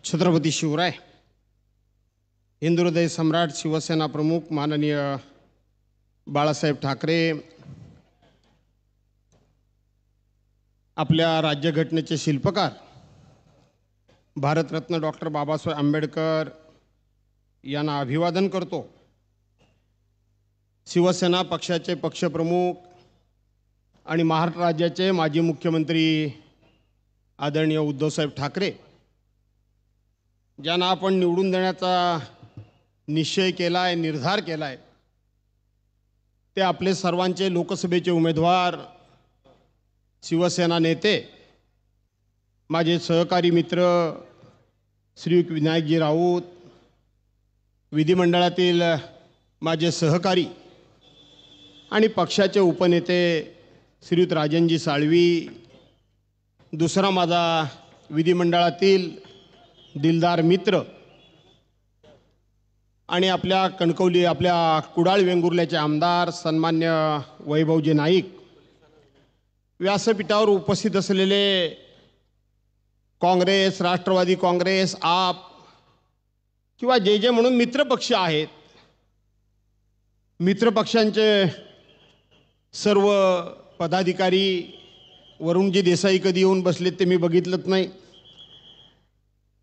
छत्रपती शिवराय, हिंदुहृदय सम्राट, शिवसेना प्रमुख माननीय बाळासाहेब ठाकरे, आपल्या राज्यघटनेचे शिल्पकार भारतरत्न डॉक्टर बाबासाहेब आंबेडकर यांना अभिवादन करतो. शिवसेना पक्षाचे पक्षप्रमुख आणि महाराष्ट्र राज्याचे माजी मुख्यमंत्री आदरणीय उद्धवसाहेब ठाकरे ज्यांना आपण निवडून देण्याचा निश्चय केला आहे, निर्धार केला आहे, ते आपले सर्वांचे लोकसभेचे उमेदवार, शिवसेना नेते, माझे सहकारी मित्र श्रीयुत विनायकजी राऊत, विधिमंडळातील माझे सहकारी आणि पक्षाचे उपनेते श्रीयुत राजनजी साळवी, दुसरा माझा विधिमंडळातील दिलदार मित्र आणि आपल्या कणकवली आपल्या कुडाळ वेंगुर्ल्याचे आमदार सन्मान्य वैभवजी नाईक, व्यासपीठावर उपस्थित असलेले काँग्रेस, राष्ट्रवादी काँग्रेस, आप किंवा जे जे म्हणून मित्रपक्ष आहेत, मित्रपक्षांचे सर्व पदाधिकारी, वरुणजी देसाई कधी येऊन बसलेत ते मी बघितलंच नाही,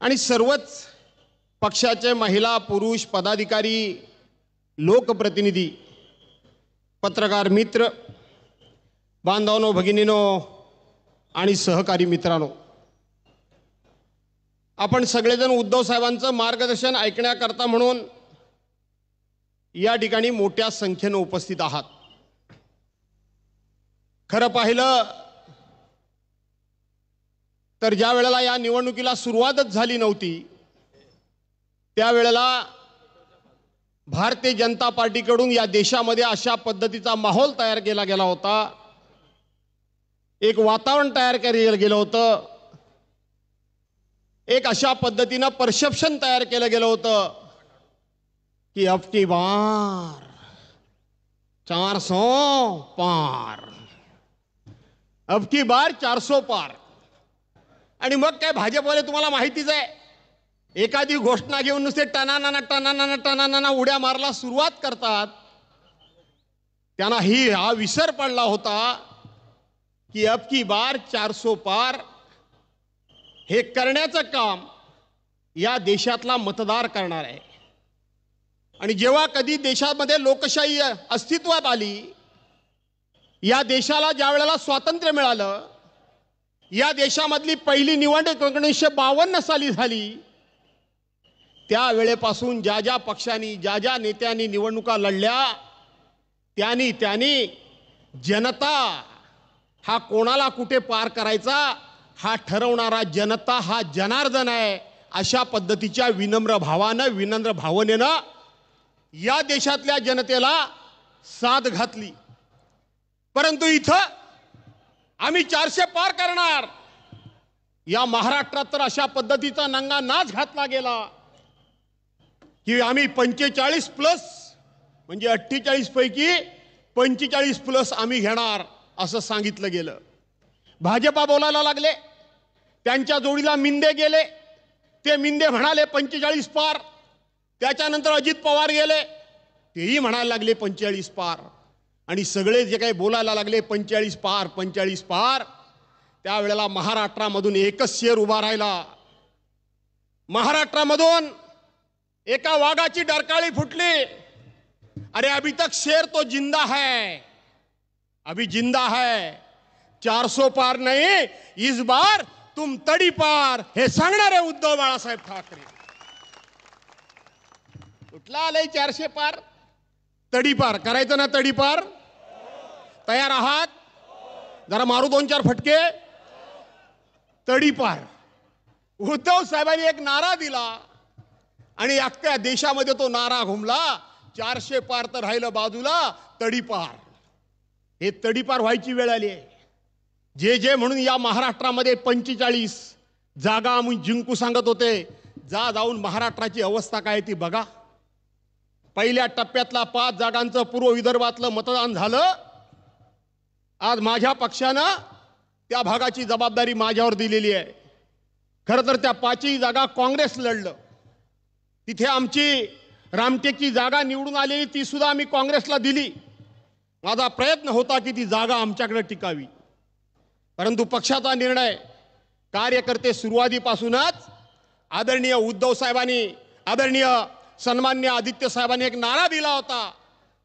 आणि सर्वच पक्षाचे महिला पुरुष पदाधिकारी, लोकप्रतिनिधी, पत्रकार मित्र, बांधवांनो, भगिनीनो आणि सहकारी मित्रांनो, आपण सगळेजण उद्धव साहेबांचं मार्गदर्शन ऐकण्याकरता म्हणून या ठिकाणी मोठ्या संख्येनं उपस्थित आहात. खरं पाहिलं तर ज्या वेळेला या निवडणुकीला सुरुवातच झाली नव्हती त्यावेळेला भारतीय जनता पार्टीकडून या देशामध्ये अशा पद्धतीचा माहोल तयार केला गेला होता, एक वातावरण तयार केलं गेलं होतं, एक अशा पद्धतीनं परसेप्शन तयार केलं गेलं होतं की अब की बार 400 पार, अब की बार 400 पार. आणि मग काय भाजपवाले तुम्हाला माहितीच आहे, एखादी घोषणा घेऊन नुसते टनाना टनाना टनाना उड्या मारला सुरुवात करतात. त्यांना हा विसर पडला होता की अब की बार 400 पार हे करण्याचं काम या देशातला मतदार करणार आहे. आणि जेव्हा कधी देशामध्ये लोकशाही अस्तित्वात आली, या देशाला ज्या वेळेला स्वातंत्र्य मिळालं, या देशामधली पहिली निवडणूक 1952 साली झाली, त्यावेळेपासून ज्या ज्या पक्षांनी ज्या ज्या नेत्यांनी निवडणुका लढल्या त्यांनी जनता हा कोणाला कुठे पार करायचा हा ठरवणारा जनता हा जनार्दन आहे अशा पद्धतीच्या विनम्र भावनेनं या देशातल्या जनतेला साथ घातली. परंतु इथं आम्ही 400 पार करणार, या महाराष्ट्रात तर अशा पद्धतीचा नंगा नाच घातला गेला की आम्ही 45 प्लस म्हणजे 48 पैकी 45 प्लस आम्ही घेणार असं सांगितलं गेलं. भाजपा बोलायला लागले, त्यांच्या जोडीला मिंदे गेले, ते मिंदे म्हणाले 45 पार. त्याच्यानंतर अजित पवार गेले, तेही म्हणायला लागले 45 पार. आणि सगळे जे काही बोलायला लागले 45 पार 45 पार, त्यावेळेला महाराष्ट्रामधून एकच शेर उभा राहिला. महाराष्ट्रामधून एका वाघाची डरकाळी फुटली, अरे अभी तक शेर तो जिंदा है, अभी जिंदा है, 400 पार नहीं, इस बार तुम तडी पार, हे सांगणारे उद्धव बाळासाहेब ठाकरे. कुठला आलंय 400 पार? तडीपार करायचं ना. तडीपार तयार आहात? जरा मारू 2-4 फटके. तडीपार. उद्धव साहेबांनी एक नारा दिला आणि अख्ख्या देशामध्ये तो नारा घुमला. 400 पार तर राहिलं बाजूला, तडीपार. हे तडीपार व्हायची वेळ आली आहे. जे जे म्हणून या महाराष्ट्रामध्ये 45 जागा आम्ही जिंकू सांगत होते, जाऊन महाराष्ट्राची अवस्था काय ती बघा. पहिल्या टप्प्यातला 5 जागांचं पूर्व विदर्भातलं मतदान झालं. आज माझ्या पक्षानं त्या भागाची जबाबदारी माझ्यावर दिलेली आहे. खरं तर त्या 5ही जागा काँग्रेस लढलं. तिथे आमची रामटेकची जागा निवडून आलेली, ती सुद्धा आम्ही काँग्रेसला दिली. माझा प्रयत्न होता की ती जागा आमच्याकडे टिकावी. परंतु पक्षाचा निर्णय, कार्यकर्ते सुरुवातीपासूनच आदरणीय उद्धव साहेबांनी, आदरणीय सन्मान्य आदित्य साहेबांनी एक नारा दिला होता.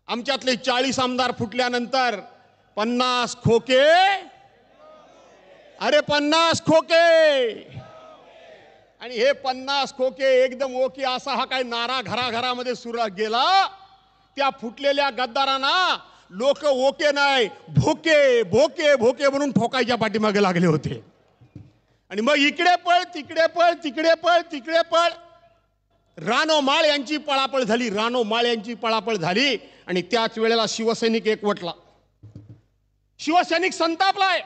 आमच्यातले 40 आमदार फुटल्यानंतर 50 खोके, अरे 50 खोके. आणि हे 50 खोके एकदम ओके असा हा काय नारा घराघरामध्ये सुरू गेला. त्या फुटलेल्या गद्दारांना लोक ओके नाही, भोके भोके भोके म्हणून ठोकायच्या पाठीमागे लागले होते. आणि मग इकडे पळ, तिकडे पळ, तिकडे पळ, तिकडे पळ. रानो माळ यांची पळापळ झाली, रानो माळ यांची पळापळ झाली. आणि त्याच वेळेला शिवसैनिक एकवटला. शिवसैनिक संतापलाय.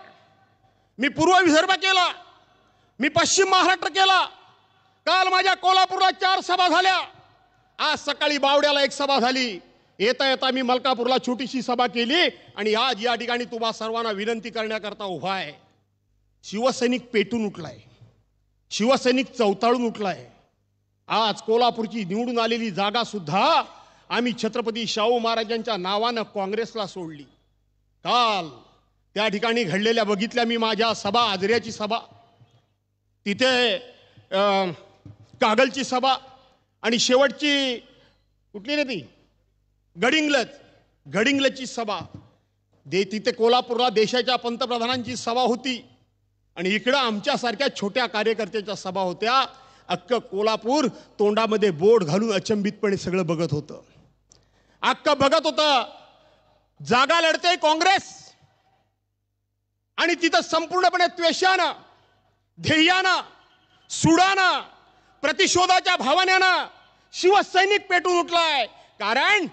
मी पूर्व विदर्भ केला, मी पश्चिम महाराष्ट्र केला. काल माझ्या कोल्हापूरला 4 सभा झाल्या. आज सकाळी बावड्याला 1 सभा झाली. येता येता मी मलकापूरला छोटीशी सभा केली आणि आज या ठिकाणी तुम्हा सर्वांना विनंती करण्याकरता उभा आहे. शिवसैनिक पेटून उठलाय, शिवसैनिक चवताळून उठलाय. आज कोल्हापूरची निवडून आलेली जागा सुद्धा आम्ही छत्रपती शाहू महाराजांच्या नावानं काँग्रेसला सोडली. काल त्या ठिकाणी घडलेल्या बघितल्या मी माझ्या सभा, आजऱ्याची सभा, तिथे कागलची सभा आणि शेवटची कुठली रे ती गडिंग्लजची सभा. तिथे कोल्हापूरला देशाच्या पंतप्रधानांची सभा होती आणि इकडं आमच्यासारख्या छोट्या कार्यकर्त्याच्या सभा होत्या. अख्खं कोल्हापूर तोंडामध्ये बोट घालून अचंबितपणे सगळं बघत होतं. अख्खं बघत होतं जागा लढते काँग्रेस आणि तिथं संपूर्णपणे त्वेषानं, ध्येयानं, सुडानं, प्रतिशोधाच्या भावनेनं शिवसैनिक पेटून उठलाय. कारण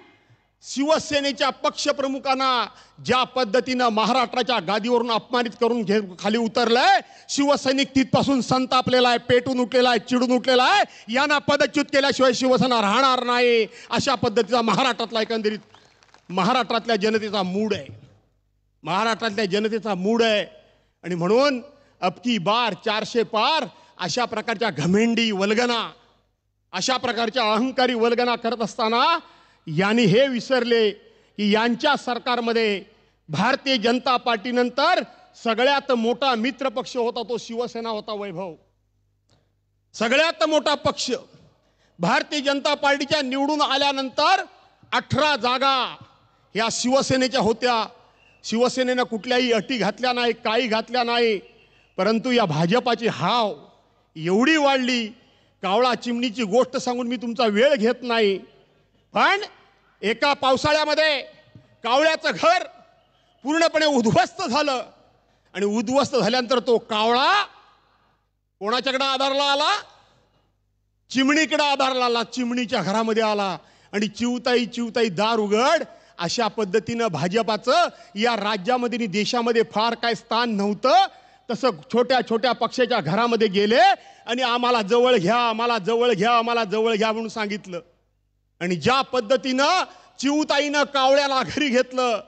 शिवसेनेच्या पक्षप्रमुखांना ज्या पद्धतीनं महाराष्ट्राच्या गादीवरून अपमानित करून खाली उतरलंय, शिवसैनिक तिथपासून संतापलेला आहे, पेटून उठलेला आहे, चिडून उठलेला आहे. यांना पदच्युत केल्याशिवाय शिवसेना राहणार नाही, अशा पद्धतीचा महाराष्ट्रातला एकंदरीत महाराष्ट्रातल्या जनतेचा मूड आहे. महाराष्ट्रातल्या जनतेचा मूड आहे. आणि म्हणून अबकी बार 400 पार अशा प्रकारच्या घमेंडी वल्गना, अशा प्रकारच्या अहंकारी वल्गना करत असताना यांनी हे विसरले की यांच्या सरकारमध्ये भारतीय जनता पार्टीनंतर सगळ्यात मोठा मित्र पक्ष होता तो शिवसेना होता. वैभव, सगळ्यात मोठा पक्ष भारतीय जनता पार्टीच्या निवडून आल्यानंतर 18 जागा ह्या शिवसेनेच्या होत्या. शिवसेनेनं कुठल्याही अटी घातल्या नाही, काही घातल्या नाही. परंतु या भाजपाची हाव एवढी वाढली. कावळा चिमणीची गोष्ट सांगून मी तुमचा वेळ घेत नाही, पण एका पावसाळ्यामध्ये कावळ्याचं घर पूर्णपणे उद्ध्वस्त झालं आणि उद्ध्वस्त झाल्यानंतर तो कावळा कोणाच्याकडे आधारला आला? चिमणीकडे आधारला आला. चिमणीच्या घरामध्ये आला आणि चिवताई दार उघड. अशा पद्धतीनं भाजपाचं या राज्यामध्ये आणि देशामध्ये फार काय स्थान नव्हतं. तसं छोट्या छोट्या पक्षाच्या घरामध्ये गेले आणि आम्हाला जवळ घ्या, आम्हाला जवळ घ्या, आम्हाला जवळ घ्या म्हणून सांगितलं. आणि ज्या पद्धतीनं चिवताईनं कावळ्याला घरी घेतलं,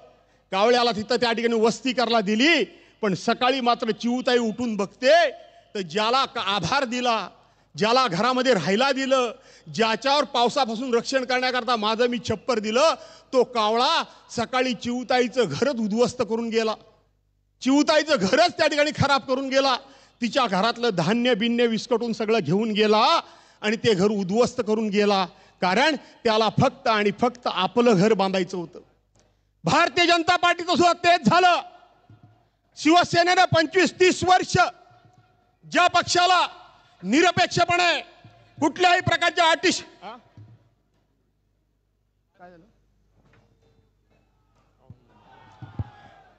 कावळ्याला तिथं त्या ठिकाणी वस्ती करायला दिली, पण सकाळी मात्र चिवताई उठून बघते तर ज्याला आधार दिला, ज्याला घरामध्ये राहायला दिलं, ज्याच्यावर पावसापासून रक्षण करण्याकरता माझं मी छप्पर दिलं, तो कावळा सकाळी चिवताईचं घरच उद्ध्वस्त करून गेला. चिवताईचं घरच त्या ठिकाणी खराब करून गेला. तिच्या घरातलं धान्य बिन्य विस्कटून सगळं घेऊन गेला आणि ते घर उद्ध्वस्त करून गेला. कारण त्याला फक्त आणि फक्त आपलं घर बांधायचं होतं. भारतीय जनता पार्टीचं सुद्धा तेच झालं. शिवसेनेनं 25-30 वर्ष ज्या पक्षाला निरपेक्षपणे कुठल्याही प्रकारच्या अटी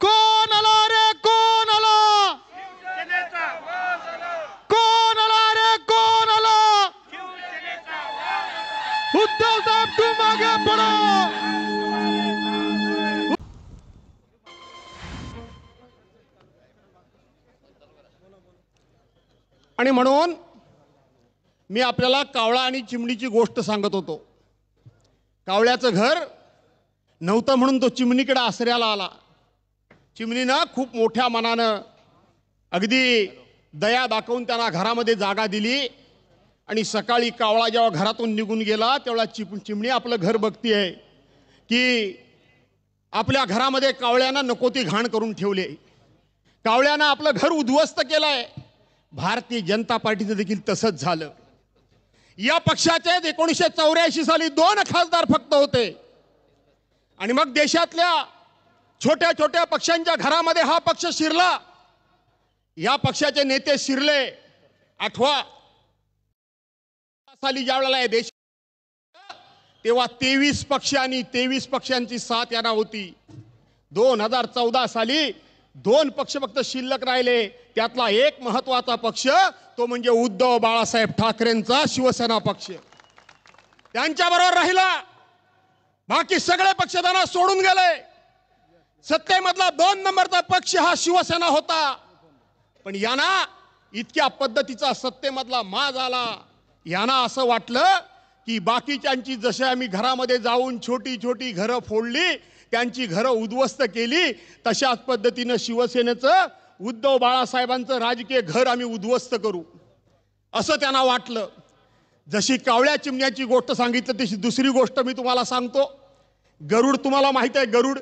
कोण आला रे, कोण आला, कोण आला रे, कोण आला, उद्धव साहेब तू मागे पडो. आणि म्हणून मी आपल्याला कावळा आणि चिमणीची गोष्ट सांगत होतो. कावळ्याचं घर नव्हतं म्हणून तो चिमणीकडे आसऱ्याला आला. चिमणीनं खूप मोठ्या मनानं अगदी दया दाखवून त्यांना घरामध्ये जागा दिली. आणि सकाळी कावळा जेव्हा घरातून निघून गेला तेव्हा चिमणी आपलं घर बघतीये की आपल्या घरामध्ये कावळ्यानं नको ती घाण करून ठेवली. कावळ्यानं आपलं घर उद्ध्वस्त केलंय. भारतीय जनता पार्टीचं देखील तसंच झालं. या पक्षाचे 1984 साली 2 खासदार फक्त होते आणि मग देशातल्या छोट्या छोट्या पक्षांच्या घरामध्ये हा पक्ष शिरला. या पक्षाचे नेते शिरले. आठवा साली ज्या वेळेला देश तेव्हा 23 पक्ष आणि 23 पक्षांची साथ यांना होती. 2014 साली 2 पक्ष फक्त शिल्लक राहिले. त्यातला एक महत्वाचा पक्ष तो म्हणजे उद्धव बाळासाहेब ठाकरेंचा शिवसेना पक्ष. त्यांच्याबरोबर राहिला. बाकी सगळे पक्ष त्यांना सोडून गेले. सत्तेमधला 2 नंबरचा पक्ष हा शिवसेना होता. पण यांना इतक्या पद्धतीचा सत्तेमधला माज आला. यांना असं वाटलं की बाकीच्यांची जसे आम्ही घरामध्ये जाऊन छोटी छोटी घरं फोडली, त्यांची घरं उद्ध्वस्त केली, तशाच पद्धतीनं शिवसेनेचं उद्धव बाळासाहेबांचं राजकीय घर आम्ही उद्ध्वस्त करू असं त्यांना वाटलं. जशी कावळ्या चिमण्याची गोष्ट सांगितलं तशी दुसरी गोष्ट मी तुम्हाला सांगतो. गरुड तुम्हाला माहित आहे, गरुड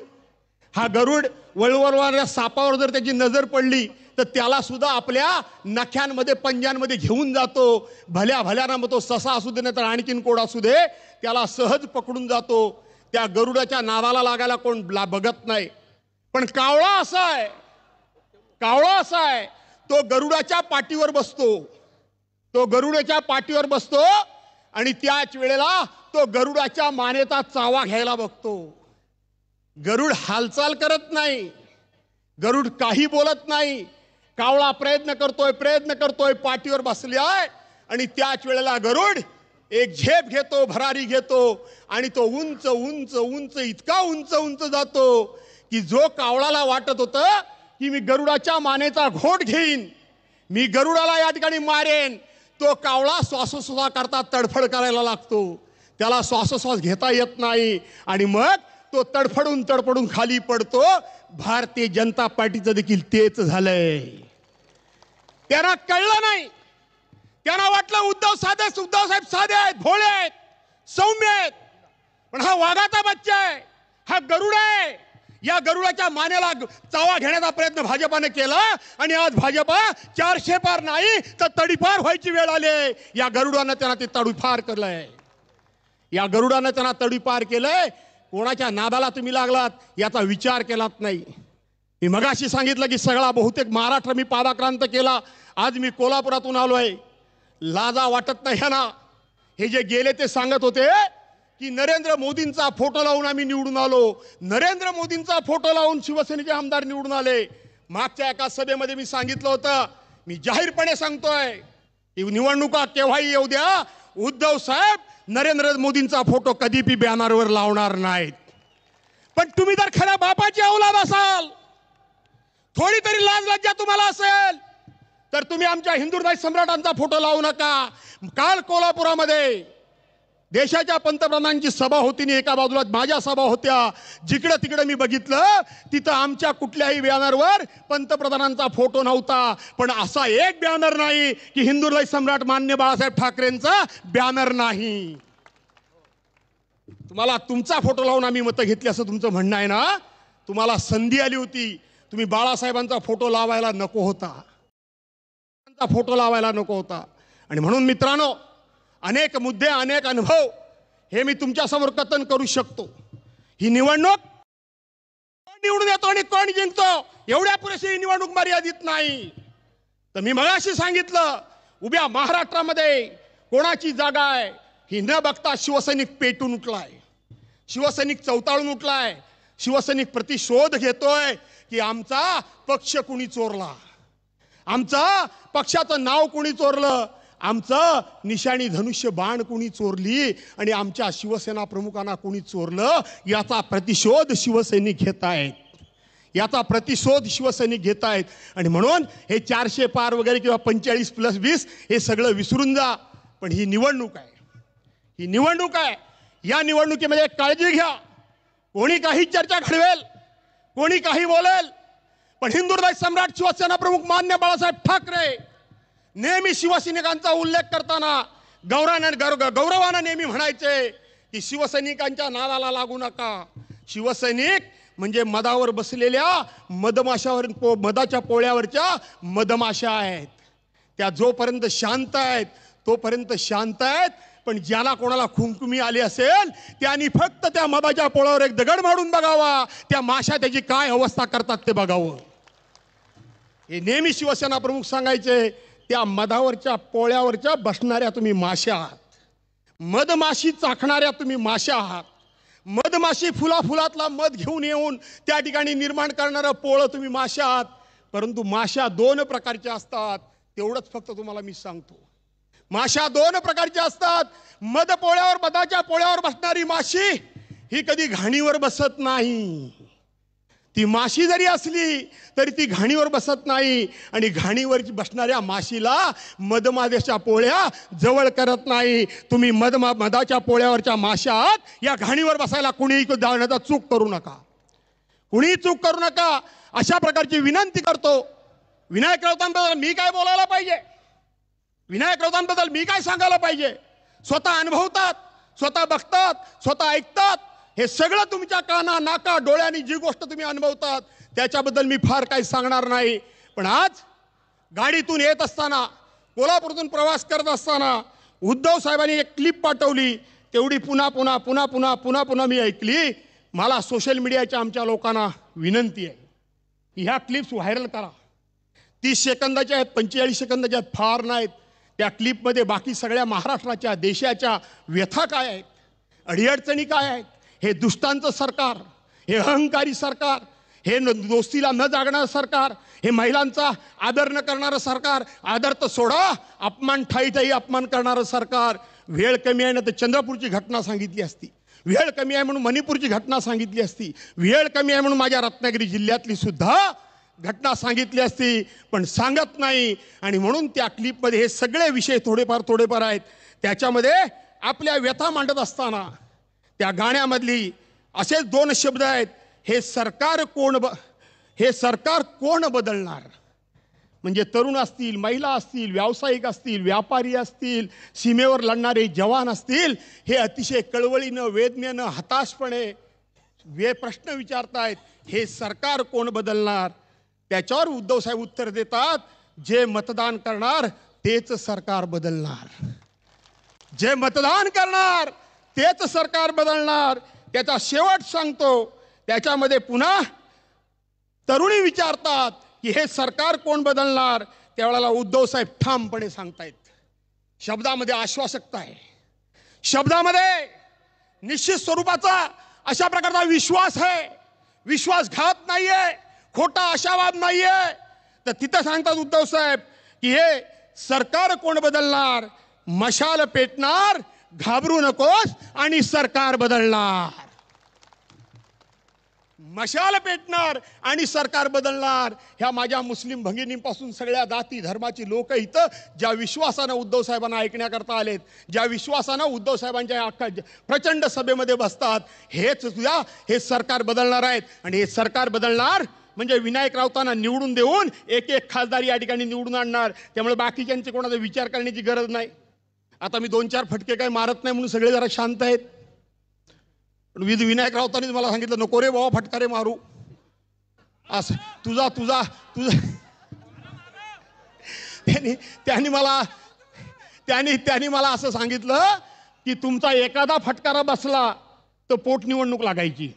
हा गरुड वळवळणाऱ्या सापावर जर त्याची नजर पडली तर त्याला सुद्धा आपल्या नख्यांमध्ये पंजांमध्ये घेऊन जातो. भल्या भल्याना मग तो ससा असू दे नाही तर आणखीन कोण असू दे, त्याला सहज पकडून जातो. त्या गरुडाच्या नावाला लागायला कोण बघत नाही. पण कावळा असा आहे, कावळा असा आहे, तो गरुडाच्या पाठीवर बसतो, तो गरुडाच्या पाठीवर बसतो आणि त्याच वेळेला तो गरुडाच्या मानेचा चावा घ्यायला बघतो. गरुड हालचाल करत नाही, गरुड काही बोलत नाही. कावळा प्रयत्न करतोय पाठीवर बसले आहे आणि त्याच वेळेला गरुड एक झेप घेतो, भरारी घेतो आणि तो उंच उंच उंच इतका उंच उंच जातो की जो कावळाला वाटत होतं की मी गरुडाच्या मानेचा घोट घेईन, मी गरुडाला या ठिकाणी मारेन, तो कावळा श्वासोश्वास करता तडफड करायला लागतो. त्याला श्वासोश्वास घेता येत नाही आणि मग तो तडफडून खाली पडतो. भारतीय जनता पार्टीचं देखील तेच झालंय. त्यांना कळलं नाही, त्यांना वाटलं उद्धव साहेब साधे आहेत, भोळे आहेत, सौम्य आहेत. पण हा वाघाचा बच्चा आहे, हा गरुड आहे. या गरुडाच्या मानेला चावा घेण्याचा प्रयत्न भाजपाने केला आणि आज भाजपा 400 पार नाही तर तडीपार व्हायची वेळ आली. या गरुडानं त्यांना ते तडीपार केलंय, या गरुडानं त्यांना तडीपार केलंय. कोणाच्या नादाला तुम्ही लागलात याचा विचार केलात नाही. मी मगाशी सांगितलं की सगळा बहुतेक महाराष्ट्र मी पादाक्रांत केला. आज मी कोल्हापुरातून आलोय. लाजा वाटत नाही ना. हे जे गेले ते सांगत होते की नरेंद्र मोदींचा फोटो लावून आम्ही निवडून आलो, नरेंद्र मोदींचा फोटो लावून शिवसेनेचे आमदार निवडून आले. मागच्या एका सभेमध्ये मी सांगितलं होतं, मी जाहीरपणे सांगतोय की निवडणुका केव्हाही येऊ द्या, उद्धव साहेब नरेंद्र मोदींचा फोटो कधी बी बॅनरवर लावणार नाहीत. पण तुम्ही जर खऱ्या बापाची औलाद असाल, थोडी तरी लाज लज्जा तुम्हाला असेल तर तुम्ही आमच्या हिंदुहृदय सम्राटांचा फोटो लावू नका. काल कोल्हापुरामध्ये देशाच्या पंतप्रधानांची सभा होती आणि एका बाजूला माझ्या सभा होत्या. जिकडे तिकडे मी बघितलं तिथं आमच्या कुठल्याही बॅनरवर पंतप्रधानांचा फोटो नव्हता. पण असा एक बॅनर नाही की हिंदुहृदय सम्राट मान्य बाळासाहेब ठाकरेंचा बॅनर नाही. तुम्हाला तुमचा फोटो लावून आम्ही मतं घेतली असं तुमचं म्हणणं आहे ना. तुम्हाला संधी आली होती, तुम्ही बाळासाहेबांचा फोटो लावायला नको होता, फोटो लावायला नको होता. आणि म्हणून मित्रांनो, अनेक मुद्दे, अनेक अनुभव हे मी तुमच्या समोर कथन करू शकतो. ही निवडणूक कोण निवडून येतो आणि कोण जिंकतो एवढ्या पुरेशी ही निवडणूक मर्यादित नाही. तर मी मगाशी सांगितलं, उभ्या महाराष्ट्रामध्ये कोणाची जागा आहे ही न बघता शिवसैनिक पेटून उठलाय, शिवसैनिक चवताळून उठलाय, शिवसैनिक प्रतिशोध घेतोय की आमचा पक्ष कुणी चोरला, आमचा पक्षाचं नाव कुणी चोरलं, आमचं निशाणी धनुष्य बाण कुणी चोरली आणि आमच्या शिवसेना प्रमुखांना कुणी चोरलं, याचा प्रतिशोध शिवसैनिक घेत आहेत, याचा प्रतिशोध शिवसैनिक घेत आहेत. आणि म्हणून हे 400 पार वगैरे किंवा 45+20 हे सगळं विसरून जा. पण ही निवडणूक आहे, ही निवडणूक आहे. या निवडणुकीमध्ये काळजी घ्या. कोणी काही चर्चा घडवेल, कोणी काही बोलेल, पण हिंदुहृदय सम्राट शिवसेना प्रमुख मान्य बाळासाहेब ठाकरे नेहमी शिवसैनिकांचा उल्लेख करताना गौरवानं नेहमी म्हणायचे की शिवसैनिकांच्या नादाला लागू नका. शिवसैनिक म्हणजे मदावर बसलेल्या मधमाशावर, मधाच्या पोळ्यावरच्या मधमाशा आहेत. त्या जोपर्यंत शांत आहेत तोपर्यंत शांत आहेत. पण ज्याला कोणाला खुमखुमी आली असेल त्यांनी फक्त त्या मधाच्या पोळ्यावर एक दगड मारून बघावा, त्या माशा त्याची काय अवस्था करतात ते बघावं. हे नेहमी शिवसेना प्रमुख सांगायचे. त्या मधावरच्या पोळ्यावरच्या बसणाऱ्या तुम्ही माश्या आहात, मधमाशी चाखणाऱ्या तुम्ही माश्या आहात. मधमाशी फुलातला मध घेऊन येऊन त्या ठिकाणी निर्माण करणारं पोळं तुम्ही माश्या आहात. परंतु माश्या 2 प्रकारच्या असतात, तेवढंच फक्त तुम्हाला मी सांगतो. माश्या 2 प्रकारच्या असतात. मधाच्या पोळ्यावर बसणारी माशी ही कधी घाणीवर बसत नाही, ती माशी जरी असली तरी ती घाणीवर बसत नाही, आणि घाणीवर बसणाऱ्या माशीला मधमाशाच्या पोळ्या जवळ करत नाही. तुम्ही मधाच्या पोळ्यावरच्या माश्या आहात, या घाणीवर बसायला कुणीही जाण्याचा चूक करू नका, कुणीही चूक करू नका. अशा प्रकारची विनंती करतो. विनायक राऊतांबद्दल मी काय बोलायला पाहिजे, विनायक राऊतांबद्दल मी काय सांगायला पाहिजे. स्वतः अनुभवतात, स्वतः बघतात, स्वतः ऐकतात. हे सगळं तुमच्या काना नाका डोळ्यांनी जी गोष्ट तुम्ही अनुभवतात त्याच्याबद्दल मी फार काही सांगणार नाही. पण आज गाडीतून येत असताना, कोल्हापूरतून प्रवास करत असताना उद्धव साहेबांनी एक क्लिप पाठवली. तेवढी पुन्हा पुन्हा पुन्हा पुन्हा पुन्हा पुन्हा मी ऐकली. मला सोशल मीडियाच्या आमच्या लोकांना विनंती आहे की ह्या क्लिप्स व्हायरल करा. 30 सेकंदाच्या आहेत, 45 सेकंदाच्या आहेत, फार नाहीत. त्या क्लिपमध्ये बाकी सगळ्या महाराष्ट्राच्या देशाच्या व्यथा काय आहेत, अडीअडचणी काय आहेत, हे दुष्टांचं सरकार, हे अहंकारी सरकार, हे दोस्तीला न जागणारं सरकार, हे महिलांचा आदर न करणारं सरकार, आदर तर सोडा, अपमान ठाई ठाई अपमान करणारं सरकार. वेळ कमी आहे ना तर चंद्रपूरची घटना सांगितली असती, वेळ कमी आहे म्हणून मणिपूरची घटना सांगितली असती, वेळ कमी आहे म्हणून माझ्या रत्नागिरी जिल्ह्यातली सुद्धा घटना सांगितली असती, पण सांगत नाही. आणि म्हणून त्या क्लिपमध्ये हे सगळे विषय थोडेफार आहेत. त्याच्यामध्ये आपल्या व्यथा मांडत असताना त्या गाण्यामधली असेच 2 शब्द आहेत, हे सरकार कोण बदलणार. म्हणजे तरुण असतील, महिला असतील, व्यावसायिक असतील, व्यापारी असतील, सीमेवर लढणारे जवान असतील, हे अतिशय कळवळीनं, वेदनेनं, हताशपणे प्रश्न विचारतायत, हे सरकार कोण बदलणार. त्याच्यावर उद्धव साहेब उत्तर देतात, जे मतदान करणार तेच सरकार बदलणार, जे मतदान करणार तेच सरकार बदलणार. त्याचा शेवट सांगतो. त्याच्यामध्ये पुन्हा तरुणी विचारतात की हे सरकार कोण बदलणार. त्यावेळेला उद्धव साहेब ठामपणे सांगतायत, शब्दामध्ये आश्वासकता आहे, शब्दामध्ये निश्चित स्वरूपाचा अशा प्रकारचा विश्वास आहे, विश्वासघात नाहीये, खोटा आशावाद नाहीये. तर तिथं सांगतात उद्धव साहेब की हे सरकार कोण बदलणार, मशाल पेटणार, घाबरू नकोस आणि सरकार बदलणार. मशाल पेटणार आणि सरकार बदलणार. ह्या माझ्या मुस्लिम भगिनींपासून सगळ्या जाती धर्माची लोक इथं ज्या विश्वासानं उद्धव साहेबांना ऐकण्याकरता आलेत, ज्या विश्वासानं उद्धव साहेबांच्या अख्खा प्रचंड सभेमध्ये बसतात, हेच तुझ्या हे सरकार बदलणार आहेत. आणि हे सरकार बदलणार म्हणजे विनायक राऊतांना निवडून देऊन एक खासदार या ठिकाणी निवडून आणणार. त्यामुळे बाकीच्यांचे कोणाचा विचार करण्याची गरज नाही. आता मी 2-4 फटके काही मारत नाही म्हणून सगळे जरा शांत आहेत. पण विनायक राऊतांनीच मला सांगितलं, नको रे बाबा फटकारे मारू, असं तुझा त्यांनी मला असं सांगितलं की तुमचा एखादा फटकारा बसला तर पोटनिवडणूक लागायची,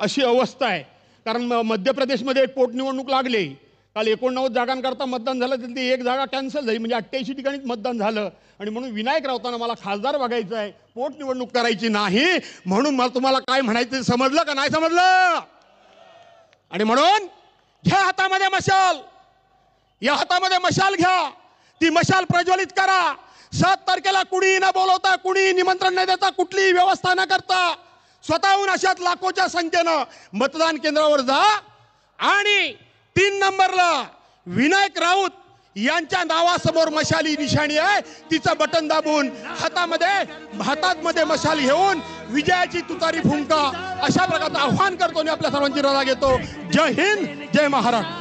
अशी अवस्था आहे. कारण मध्य प्रदेशमध्ये एक पोटनिवडणूक लागली. काल 89 जागांकरता मतदान झालं, तर ती 1 जागा कॅन्सल झाली, म्हणजे 88 ठिकाणीच मतदान झालं. आणि म्हणून विनायक राऊतांना मला खासदार बघायचं आहे, पोटनिवडणूक करायची नाही. म्हणून मला तुम्हाला काय म्हणायचं समजलं का नाही समजलं. आणि म्हणून घ्या हातामध्ये मशाल, या हातामध्ये मशाल घ्या, ती मशाल प्रज्वलित करा. 7 तारखेला कुणीही न बोलवता, कुणीही निमंत्रण न देता, कुठलीही व्यवस्था न करता स्वतःहून अशाच लाखोच्या संख्येनं मतदान केंद्रावर जा. आणि 3 नंबरला विनायक राऊत यांच्या नावासमोर मशाली निशाणी आहे, तिचं बटन दाबून हातामध्ये मशाल घेऊन विजयाची तुतारी फुंका, अशा प्रकारचं आव्हान करतो आणि आपल्या सर्वांची रजा घेतो. जय हिंद, जय महाराष्ट्र.